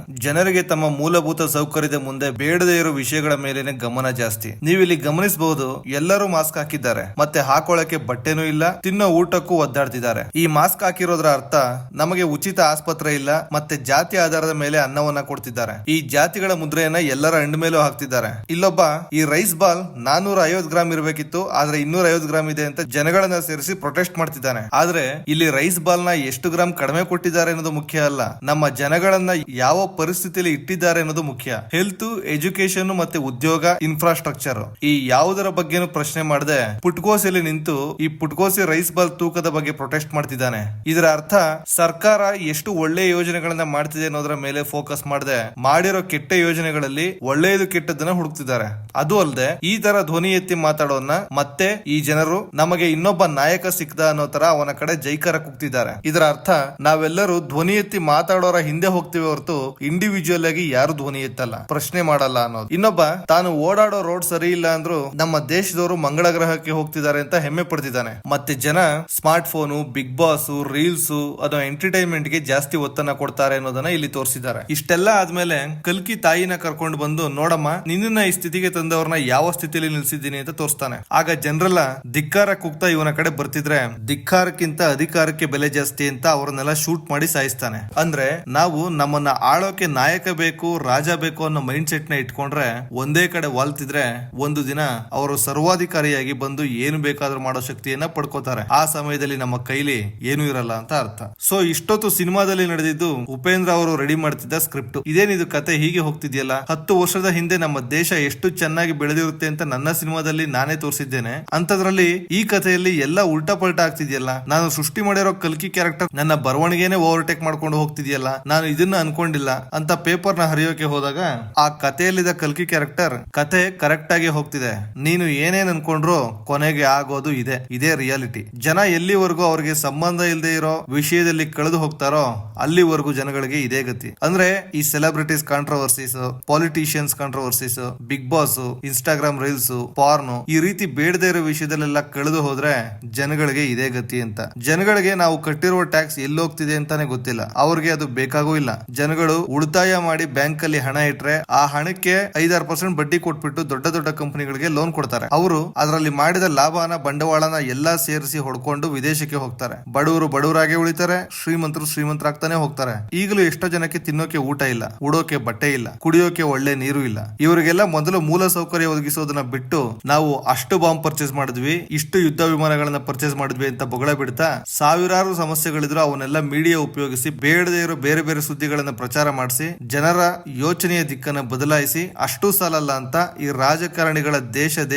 ಜನರಿಗೆ ತಮ್ಮ ಮೂಲಭೂತ ಸೌಕರ್ಯದ ಮುಂದೆ ಬೇಡದೇ ಇರೋ ವಿಷಯಗಳ ಮೇಲೇನೆ ಗಮನ ಜಾಸ್ತಿ. ನೀವಿಲ್ಲಿ ಗಮನಿಸಬಹುದು, ಎಲ್ಲರೂ ಮಾಸ್ಕ್ ಹಾಕಿದ್ದಾರೆ, ಮತ್ತೆ ಹಾಕೊಳ್ಳಕ್ಕೆ ಬಟ್ಟೆನೂ ಇಲ್ಲ, ತಿನ್ನೋ ಊಟಕ್ಕೂ ಒದ್ದಾಡ್ತಿದ್ದಾರೆ. ಈ ಮಾಸ್ಕ್ ಹಾಕಿರೋದ್ರ ಅರ್ಥ ನಮಗೆ ಉಚಿತ ಆಸ್ಪತ್ರೆ ಇಲ್ಲ, ಮತ್ತೆ ಜಾತಿ ಆಧಾರದ ಮೇಲೆ ಅನ್ನವನ್ನ ಕೊಡ್ತಿದ್ದಾರೆ. ಈ ಜಾತಿಗಳ ಮುದ್ರೆಯನ್ನ ಎಲ್ಲರ ಅಂಡ ಮೇಲೂ ಹಾಕ್ತಿದ್ದಾರೆ. ಇಲ್ಲೊಬ್ಬ ಈ ರೈಸ್ ಬಾಲ್ 450 ಗ್ರಾಮ್ ಇರಬೇಕಿತ್ತು, ಆದ್ರೆ 250 ಗ್ರಾಮ್ ಇದೆ ಅಂತ ಜನಗಳನ್ನ ಸೇರಿಸಿ ಪ್ರೊಟೆಸ್ಟ್ ಮಾಡ್ತಿದ್ದಾನೆ. ಆದ್ರೆ ಇಲ್ಲಿ ರೈಸ್ ಬಾಲ್ ನ ಎಷ್ಟು ಗ್ರಾಮ್ ಕಡಿಮೆ ಕೊಟ್ಟಿದ್ದಾರೆ ಅನ್ನೋದು ಮುಖ್ಯ ಅಲ್ಲ, ನಮ್ಮ ಜನಗಳನ್ನ ಯಾವ ಪರಿಸ್ಥಿತಿಯಲ್ಲಿ ಇಟ್ಟಿದ್ದಾರೆ ಅನ್ನೋದು ಮುಖ್ಯ. ಹೆಲ್ತ್, ಎಜುಕೇಶನ್ ಮತ್ತೆ ಉದ್ಯೋಗ, ಇನ್ಫ್ರಾಸ್ಟ್ರಕ್ಚರ್ ಈ ಯಾವುದರ ಬಗ್ಗೆನೂ ಪ್ರಶ್ನೆ ಮಾಡದೆ ಪುಟ್ಕೋಸಿಯಲ್ಲಿ ನಿಂತು ಈ ಪುಟ್ಕೋಸಿ ರೈಸ್ ಬಾಲ್ ತೂಕದ ಬಗ್ಗೆ ಪ್ರೊಟೆಸ್ಟ್ ಮಾಡ್ತಿದ್ದಾನೆ. ಇದರ ಅರ್ಥ ಸರ್ಕಾರ ಎಷ್ಟು ಒಳ್ಳೆ ಯೋಜನೆಗಳನ್ನ ಮಾಡ್ತಿದೆ ಅನ್ನೋದ್ರ ಮೇಲೆ ಫೋಕಸ್ ಮಾಡದೆ ಮಾಡಿರೋ ಕೆಟ್ಟ ಯೋಜನೆಗಳಲ್ಲಿ ಒಳ್ಳೆಯದು ಕೆಟ್ಟದನ್ನ ಹುಡುಕ್ತಿದ್ದಾರೆ. ಅದು ಅಲ್ಲದೆ ಈ ತರ ಧ್ವನಿ ಎತ್ತಿ ಮಾತಾಡೋನ್ನ ಮತ್ತೆ ಈ ಜನರು ನಮಗೆ ಇನ್ನೊಬ್ಬ ನಾಯಕ ಸಿಕ್ದ ಅನ್ನೋ ತರ ಅವನ ಕಡೆ ಜೈಕಾರ ಕೂಗ್ತಿದ್ದಾರೆ. ಇದರ ಅರ್ಥ ನಾವೆಲ್ಲರೂ ಧ್ವನಿ ಎತ್ತಿ ಮಾತಾಡೋರ ಹಿಂದೆ ಹೋಗ್ತೀವಿ ಹೊರತು ಇಂಡಿವಿಜುವಲ್ ಆಗಿ ಯಾರು ಧ್ವನಿ ಎತ್ತಲ್ಲ, ಪ್ರಶ್ನೆ ಮಾಡಲ್ಲ ಅನ್ನೋದು. ಇನ್ನೊಬ್ಬ ತಾನು ಓಡಾಡೋ ರೋಡ್ ಸರಿ ಇಲ್ಲ ಅಂದ್ರೂ ನಮ್ಮ ದೇಶದವರು ಮಂಗಳ ಗ್ರಹಕ್ಕೆ ಹೋಗ್ತಿದ್ದಾರೆ ಅಂತ ಹೆಮ್ಮೆ ಪಡ್ತಿದ್ದಾನೆ. ಮತ್ತೆ ಜನ smart phone, Bigg Boss, reels ಅದೋ ಎಂಟರ್ಟೈನ್ಮೆಂಟ್ ಗೆ ಜಾಸ್ತಿ ಒತ್ತನ್ನ ಕೊಡ್ತಾರೆ ಅನ್ನೋದನ್ನ ಇಲ್ಲಿ ತೋರಿಸಿದ್ದಾರೆ. ಇಷ್ಟೆಲ್ಲ ಆದ್ಮೇಲೆ ಕಲ್ಕಿ ತಾಯಿನ ಕರ್ಕೊಂಡು ಬಂದು ನೋಡಮ್ಮ ನಿನ್ನ ಈ ಸ್ಥಿತಿಗೆ ತಂದವ್ರನ್ನ ಯಾವ ಸ್ಥಿತಿಯಲ್ಲಿ ನಿಲ್ಸಿದ್ದೀನಿ ಅಂತ ತೋರಿಸ್ತಾನೆ. ಆಗ ಜನರೆಲ್ಲ ಧಿಕ್ಕಾರ ಕೂಗ್ತಾ ಇವನ ಕಡೆ ಬರ್ತಿದ್ರೆ ಧಿಕ್ಕಾರಕ್ಕಿಂತ ಅಧಿಕಾರಕ್ಕೆ ಬೆಲೆ ಜಾಸ್ತಿ ಅಂತ ಅವ್ರನ್ನೆಲ್ಲ ಶೂಟ್ ಮಾಡಿ ಸಾಯಿಸ್ತಾನೆ. ಅಂದ್ರೆ ನಾವು ನಮ್ಮನ್ನ ಆಳೋಕೆ ನಾಯಕ ಬೇಕು, ರಾಜ ಬೇಕು ಅನ್ನೋ ಮೈಂಡ್ ಸೆಟ್ ನ ಇಟ್ಕೊಂಡ್ರೆ ಒಂದೇ ಕಡೆ ವಾಲ್ತಿದ್ರೆ ಒಂದು ದಿನ ಅವರು ಸರ್ವಾಧಿಕಾರಿಯಾಗಿ ಬಂದು ಏನು ಬೇಕಾದ್ರೂ ಮಾಡೋ ಶಕ್ತಿಯನ್ನ ಪಡ್ಕೋತಾರೆ. ಆ ಸಮಯದಲ್ಲಿ ನಮ್ಮ ಕೈಲಿ ಏನು ಇರಲ್ಲ ಅಂತ ಅರ್ಥ. ಸೊ ಇಷ್ಟೊತ್ತು ಸಿನಿಮಾದಲ್ಲಿ ನಡೆದಿದ್ದು ಉಪೇಂದ್ರ ಅವರು ರೆಡಿ ಮಾಡ್ತಿದ್ದ ಸ್ಕ್ರಿಪ್ಟ್. ಇದೇನಿದು ಕತೆ ಹೀಗೆ ಹೋಗ್ತಿದ್ಯಲ್ಲ, 10 ವರ್ಷದ ಹಿಂದೆ ನಮ್ಮ ದೇಶ ಎಷ್ಟು ಚೆನ್ನಾಗಿ ಬೆಳೆದಿರುತ್ತೆ ಅಂತ ನನ್ನ ಸಿನಿಮಾದಲ್ಲಿ ನಾನೇ ತೋರಿಸಿದ್ದೇನೆ, ಅಂತದ್ರಲ್ಲಿ ಈ ಕಥೆಯಲ್ಲಿ ಎಲ್ಲ ಉಲ್ಟಾ ಪಲ್ಟಾ ಆಗ್ತಿದ್ಯಲ್ಲ. ನಾನು ಸೃಷ್ಟಿ ಮಾಡಿರೋ ಕಲ್ಕಿ ಕ್ಯಾರೆಕ್ಟರ್ ನನ್ನ ಬರವಣಿಗೆನೆ ಓವರ್ಟೇಕ್ ಮಾಡ್ಕೊಂಡು ಹೋಗ್ತಿದ್ಯಲ್ಲ, ನಾನು ಇದನ್ನ ಅನ್ಕೊಂಡಿಲ್ಲ ಅಂತ ಪೇಪರ್ ನ ಹರಿಯೋಕೆ ಹೋದಾಗ ಆ ಕಥೆಯಲ್ಲಿದ್ದ ಕಲ್ಕಿ ಕ್ಯಾರೆಕ್ಟರ್ ಕಥೆ ಕರೆಕ್ಟ್ ಆಗಿ ಹೋಗ್ತಿದೆ. ನೀನು ಏನೇನ್ ಅನ್ಕೊಂಡ್ರು ಕೊನೆಗೆ ಆಗೋದು ಇದೇ ರಿಯಾಲಿಟಿ. ಜನ ಎಲ್ಲಿವರೆಗೂ ಅವ್ರಿಗೆ ಸಂಬಂಧ ಇಲ್ಲದೆ ಇರೋ ವಿಷಯದಲ್ಲಿ ಕಳೆದು ಹೋಗ್ತಾರೋ ಅಲ್ಲಿವರೆಗೂ ಜನಗಳಿಗೆ ಇದೇ ಗತಿ. ಅಂದ್ರೆ ಈ celebrities controversies, politicians controversies, Bigg Boss, Instagram reels, porn ಈ ರೀತಿ ಬೇಡದೇ ಇರೋ ವಿಷಯದಲ್ಲೆಲ್ಲ ಕಳೆದು ಹೋದ್ರೆ ಜನಗಳಿಗೆ ಇದೇ ಗತಿ ಅಂತ. ಜನಗಳಿಗೆ ನಾವು ಕಟ್ಟಿರುವ ಟ್ಯಾಕ್ಸ್ ಎಲ್ಲೋಗ್ತಿದೆ ಅಂತಾನೆ ಗೊತ್ತಿಲ್ಲ, ಅವ್ರಿಗೆ ಅದು ಬೇಕಾಗೂ ಇಲ್ಲ. ಜನಗಳು ಉಳಿತಾಯ ಮಾಡಿ ಬ್ಯಾಂಕ್ ಅಲ್ಲಿ ಹಣ ಇಟ್ರೆ ಆ ಹಣಕ್ಕೆ 5-6% ಬಡ್ಡಿ ಕೊಟ್ಬಿಟ್ಟು ದೊಡ್ಡ ದೊಡ್ಡ ಕಂಪನಿಗಳಿಗೆ ಲೋನ್ ಕೊಡ್ತಾರೆ. ಅವರು ಅದರಲ್ಲಿ ಮಾಡಿದ ಲಾಭನ ಬಂಡವಾಳನ ಎಲ್ಲಾ ಸೇರಿಸಿ ಹೊಡ್ಕೊಂಡು ವಿದೇಶಕ್ಕೆ ಹೋಗ್ತಾರೆ. ಬಡವರು ಬಡವರಾಗೆ ಉಳಿತಾರೆ, ಶ್ರೀಮಂತರು ಶ್ರೀಮಂತರಾಗ್ತಾನೆ ಹೋಗ್ತಾರೆ. ಈಗಲೂ ಎಷ್ಟೋ ಜನಕ್ಕೆ ತಿನ್ನೋಕೆ ಊಟ ಇಲ್ಲ, ಉಡೋಕೆ ಬಟ್ಟೆ ಇಲ್ಲ, ಕುಡಿಯೋಕೆ ಒಳ್ಳೆ ನೀರು ಇಲ್ಲ. ಇವರಿಗೆಲ್ಲ ಮೊದಲು ಮೂಲ ಸೌಕರ್ಯ ಒದಗಿಸೋದನ್ನ ಬಿಟ್ಟು ನಾವು ಅಷ್ಟು ಬಾಂಬ್ ಪರ್ಚೇಸ್ ಮಾಡಿದ್ವಿ, ಇಷ್ಟು ಯುದ್ಧ ವಿಮಾನಗಳನ್ನ ಪರ್ಚೇಸ್ ಮಾಡಿದ್ವಿ ಅಂತ ಬೊಗಳ ಬಿಡ್ತಾ ಸಾವಿರಾರು ಸಮಸ್ಯೆಗಳಿದ್ರು ಅವನ್ನೆಲ್ಲ ಮೀಡಿಯಾ ಉಪಯೋಗಿಸಿ ಬೇಡದೇ ಇರೋ ಬೇರೆ ಬೇರೆ ಸುದ್ದಿಗಳನ್ನ ಪ್ರಚಾರ ಮಾಡಿಸಿ ಜನರ ಯೋಚನೆಯ ದಿಕ್ಕನ್ನ ಬದಲಾಯಿಸಿ ಅಷ್ಟು ಸಾಲಲ್ಲ ಅಂತ ಈ ರಾಜಕಾರಣಿಗಳ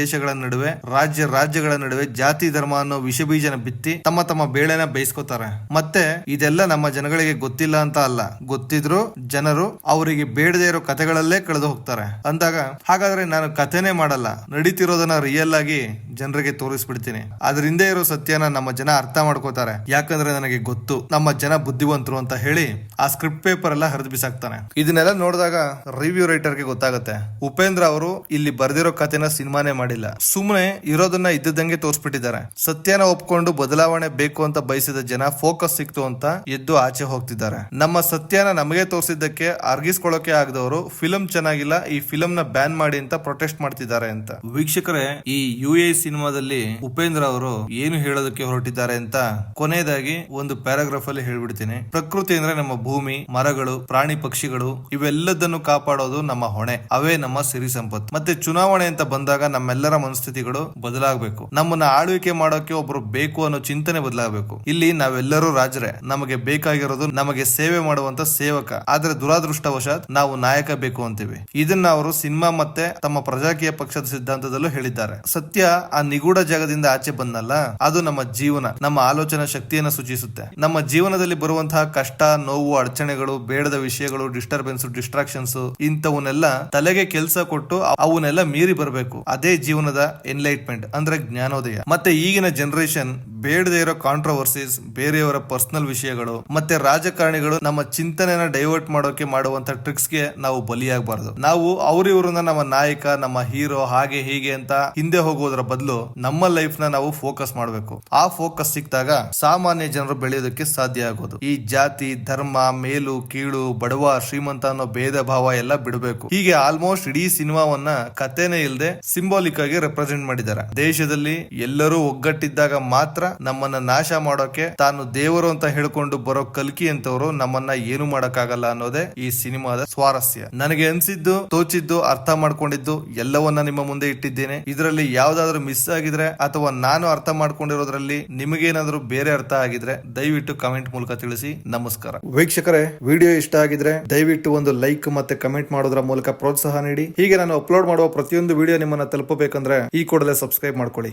ದೇಶಗಳ ನಡುವೆ, ರಾಜ್ಯಗಳ ನಡುವೆ ಜಾತಿ ಧರ್ಮ ಅನ್ನೋ ವಿಷ ಬೀಜನ ಬಿತ್ತಿ ತಮ್ಮ ತಮ್ಮ ಬೇಳೆನ ಬೇಯಿಸ್ಕೋತಾರೆ. ಮತ್ತೆ ಇದೆಲ್ಲ ನಮ್ಮ ಜನಗಳಿಗೆ ಗೊತ್ತಿಲ್ಲ ಅಂತ ಅಲ್ಲ, ಗೊತ್ತಿದ್ರು ಜನರು ಅವರಿಗೆ ಬೇಡದೇ ಇರೋ ಕಥೆಗಳಲ್ಲೇ ಕಳೆದು ಹೋಗ್ತಾರೆ. ಅಂದಾಗ ಹಾಗಾದ್ರೆ ನಾನು ಕಥೆನೇ ಮಾಡಲ್ಲ, ನಡೀತಿರೋದನ್ನ ರಿಯಲ್ ಆಗಿ ಜನರಿಗೆ ತೋರಿಸ್ಬಿಡ್ತೀನಿ. ಅದ್ರ ಹಿಂದೆ ಇರೋ ಸತ್ಯನ ನಮ್ಮ ಜನ ಅರ್ಥ ಮಾಡ್ಕೋತಾರೆ, ಯಾಕಂದ್ರೆ ನನಗೆ ಗೊತ್ತು ನಮ್ಮ ಜನ ಬುದ್ಧಿವಂತರು ಅಂತ ಹೇಳಿ ಆ ಸ್ಕ್ರಿಪ್ಟ್ ಪೇಪರ್ ಎಲ್ಲ ಹರಿದು ಬಿಸಾಕ್ತಾನೆ. ಇದನ್ನೆಲ್ಲ ನೋಡಿದಾಗ ರಿವ್ಯೂ ರೈಟರ್ ಗೆ ಗೊತ್ತಾಗುತ್ತೆ ಉಪೇಂದ್ರ ಅವರು ಇಲ್ಲಿ ಬರ್ದಿರೋ ಕಥೆನ ಸಿನಿಮಾನೇ ಮಾಡಿಲ್ಲ, ಸುಮ್ಮನೆ ಇರೋದನ್ನ ಇದ್ದಂಗೆ ತೋರಿಸ್ಬಿಟ್ಟಿದ್ದಾರೆ. ಸತ್ಯನ ಒಪ್ಕೊಂಡು ಬದಲಾವಣೆ ಬೇಕು ಅಂತ ಬಯಸಿದ ಜನ ಫೋಕಸ್ ಸಿಕ್ತು ಅಂತ ಎದ್ದು ಆಚೆ ಹೋಗ್ತಿದ್ದಾರೆ. ನಮ್ಮ ಸತ್ಯನ ನಮಗೆ ತೋರಿಸಿದ್ದಕ್ಕೆ ಅರ್ಗಿಸ್ಕೊಳ್ಳೋಕೆ ಆಗದವರು ಫಿಲಂ ಚೆನ್ನಾಗಿಲ್ಲ, ಈ ಫಿಲಂ ನ ಬ್ಯಾನ್ ಮಾಡಿ ಅಂತ ಪ್ರೊಟೆಸ್ಟ್ ಮಾಡ್ತಿದ್ದಾರೆ ಅಂತ. ವೀಕ್ಷಕರೇ, ಈ UA ಸಿನಿಮಾದಲ್ಲಿ ಉಪೇಂದ್ರ ಅವರು ಏನು ಹೇಳೋದಕ್ಕೆ ಹೊರಟಿದ್ದಾರೆ ಅಂತ ಕೊನೆಯದಾಗಿ ಒಂದು ಪ್ಯಾರಾಗ್ರಾಫ್ ಅಲ್ಲಿ ಹೇಳ್ಬಿಡ್ತೀನಿ. ಪ್ರಕೃತಿ ಅಂದ್ರೆ ನಮ್ಮ ಭೂಮಿ, ಮರಗಳು, ಪ್ರಾಣಿ ಪಕ್ಷಿಗಳು ಇವೆಲ್ಲದನ್ನು ಕಾಪಾಡೋದು ನಮ್ಮ ಹೊಣೆ, ಅವೇ ನಮ್ಮ ಸಿರಿ ಸಂಪತ್ತು. ಮತ್ತೆ ಚುನಾವಣೆ ಅಂತ ಬಂದಾಗ ನಮ್ಮೆಲ್ಲರ ಮನಸ್ಥಿತಿಗಳು ಬದಲಾಗಬೇಕು. ನಮ್ಮನ್ನ ಆಳ್ವಿಕೆ ಮಾಡೋಕೆ ಒಬ್ರು ಬೇಕು ಅನ್ನೋ ಚಿಂತನೆ ಬದಲಾಗಬೇಕು. ಇಲ್ಲಿ ನಾವೆಲ್ಲರೂ ರಾಜರೇ, ನಮಗೆ ಬೇಕಾಗಿರೋದು ನಮಗೆ ಸೇವೆ ಮಾಡುವಂತ ಸೇವಕ. ಆದ್ರೆ ದುರಾದೃಷ್ಟವಶಾತ್ ನಾವು ನಾಯಕ ಬೇಕು ಅಂತೀವಿ. ಇದನ್ನ ಅವರು ಸಿನಿಮಾ ಮತ್ತೆ ತಮ್ಮ ಪ್ರಜಾಕೀಯ ಪಕ್ಷದ ಸಿದ್ಧಾಂತದಲ್ಲೂ ಹೇಳಿದ್ದಾರೆ. ಸತ್ಯ ಆ ನಿಗೂಢ ಜಾಗದಿಂದ ಆಚೆ ಬಂದಲ್ಲ, ಅದು ನಮ್ಮ ಜೀವನ, ನಮ್ಮ ಆಲೋಚನಾ ಶಕ್ತಿಯನ್ನ ಸೂಚಿಸುತ್ತೆ. ನಮ್ಮ ಜೀವನದಲ್ಲಿ ಬರುವಂತಹ ಕಷ್ಟ, ನೋವು, ಅಡಚಣೆಗಳು, ಬೇಡದ ವಿಷಯಗಳು, ಡಿಸ್ಟರ್ಬೆನ್ಸ್, ಡಿಸ್ಟ್ರಾಕ್ಷನ್ಸ್ ಇಂಥವನ್ನೆಲ್ಲ ತಲೆಗೆ ಕೆಲಸ ಕೊಟ್ಟು ಅವನ್ನೆಲ್ಲ ಮೀರಿ ಬರಬೇಕು. ಅದೇ ಜೀವನದ ಎನ್ಲೈಟ್ಮೆಂಟ್ ಅಂದ್ರೆ ಜ್ಞಾನೋದಯ. ಮತ್ತೆ ಈಗಿನ ಜನರೇಷನ್ ಬೇಡದೇ ಇರೋ ಕಾಂಟ್ರವರ್ಸೀಸ್, ಬೇರೆಯವರ ಪರ್ಸನಲ್ ವಿಷಯಗಳು ಮತ್ತೆ ರಾಜಕಾರಣಿಗಳು ನಮ್ಮ ಚಿಂತನೆನ ಡೈವರ್ಟ್ ಮಾಡೋಕೆ ಮಾಡುವಂತ ಟ್ರಿಕ್ಸ್ ಗೆ ನಾವು ಬಲಿಯಾಗಬಾರದು. ನಾವು ಅವ್ರಿವ್ರನ್ನ ನಮ್ಮ ನಾಯಕ, ನಮ್ಮ ಹೀರೋ, ಹಾಗೆ ಹೀಗೆ ಅಂತ ಹಿಂದೆ ಹೋಗೋದ್ರ ಬದಲು ನಮ್ಮ ಲೈಫ್ ನ ನಾವು ಫೋಕಸ್ ಮಾಡಬೇಕು. ಆ ಫೋಕಸ್ ಸಿಕ್ತಾಗ ಸಾಮಾನ್ಯ ಜನರು ಬೆಳೆಯೋದಕ್ಕೆ ಸಾಧ್ಯ ಆಗೋದು. ಈ ಜಾತಿ, ಧರ್ಮ, ಮೇಲು ಕೀಳು, ಬಡವ ಶ್ರೀಮಂತ ಅನ್ನೋ ಭೇದ ಭಾವ ಎಲ್ಲ ಬಿಡಬೇಕು. ಹೀಗೆ ಆಲ್ಮೋಸ್ಟ್ ಇಡೀ ಸಿನಿಮಾವನ್ನ ಕಥೆನೇ ಇಲ್ಲದೆ ಸಿಂಬಾಲಿಕ್ ಆಗಿ ರೆಪ್ರೆಸೆಂಟ್ ಮಾಡಿದ್ದಾರೆ. ದೇಶದಲ್ಲಿ ಎಲ್ಲರೂ ಒಗ್ಗಟ್ಟಿದ್ದಾಗ ಮಾತ್ರ ನಮ್ಮನ್ನ ನಾಶ ಮಾಡೋಕೆ ತಾನು ದೇವರು ಅಂತ ಹೇಳ್ಕೊಂಡು ಬರೋ ಕಲ್ಕಿ ಅಂತವರು ನಮ್ಮನ್ನ ಏನು ಮಾಡಕ್ಕಾಗಲ್ಲ ಅನ್ನೋದೇ ಈ ಸಿನಿಮಾದ ಸ್ವಾರಸ್ಯ. ನನಗೆ ಅನ್ಸಿದ್ದು, ತೋಚಿದ್ದು, ಅರ್ಥ ಮಾಡ್ಕೊಂಡಿದ್ದು ಎಲ್ಲವನ್ನ ನಿಮ್ಮ ಮುಂದೆ ಇಟ್ಟಿದ್ದೇನೆ. ಇದರಲ್ಲಿ ಯಾವ್ದಾದ್ರು ಮಿಸ್ ಆಗಿದ್ರೆ ಅಥವಾ ನಾನು ಅರ್ಥ ಮಾಡ್ಕೊಂಡಿರೋದ್ರಲ್ಲಿ ನಿಮಗೇನಾದ್ರೂ ಬೇರೆ ಅರ್ಥ ಆಗಿದ್ರೆ ದಯವಿಟ್ಟು ಕಮೆಂಟ್ ಮೂಲಕ ತಿಳಿಸಿ. ನಮಸ್ಕಾರ ವೀಕ್ಷಕರೇ, ವಿಡಿಯೋ ಇಷ್ಟ ಆಗಿದ್ರೆ ದಯವಿಟ್ಟು ಒಂದು ಲೈಕ್ ಮತ್ತೆ ಕಮೆಂಟ್ ಮಾಡೋದ್ರ ಮೂಲಕ ಪ್ರೋತ್ಸಾಹ ನೀಡಿ. ಹೀಗೆ ನಾನು ಅಪ್ಲೋಡ್ ಮಾಡುವ ಪ್ರತಿಯೊಂದು ವಿಡಿಯೋ ನಿಮ್ಮನ್ನ ತಲುಪಬೇಕಂದ್ರೆ ಈ ಕೂಡಲೇ ಸಬ್ಸ್ಕ್ರೈಬ್ ಮಾಡ್ಕೊಳ್ಳಿ.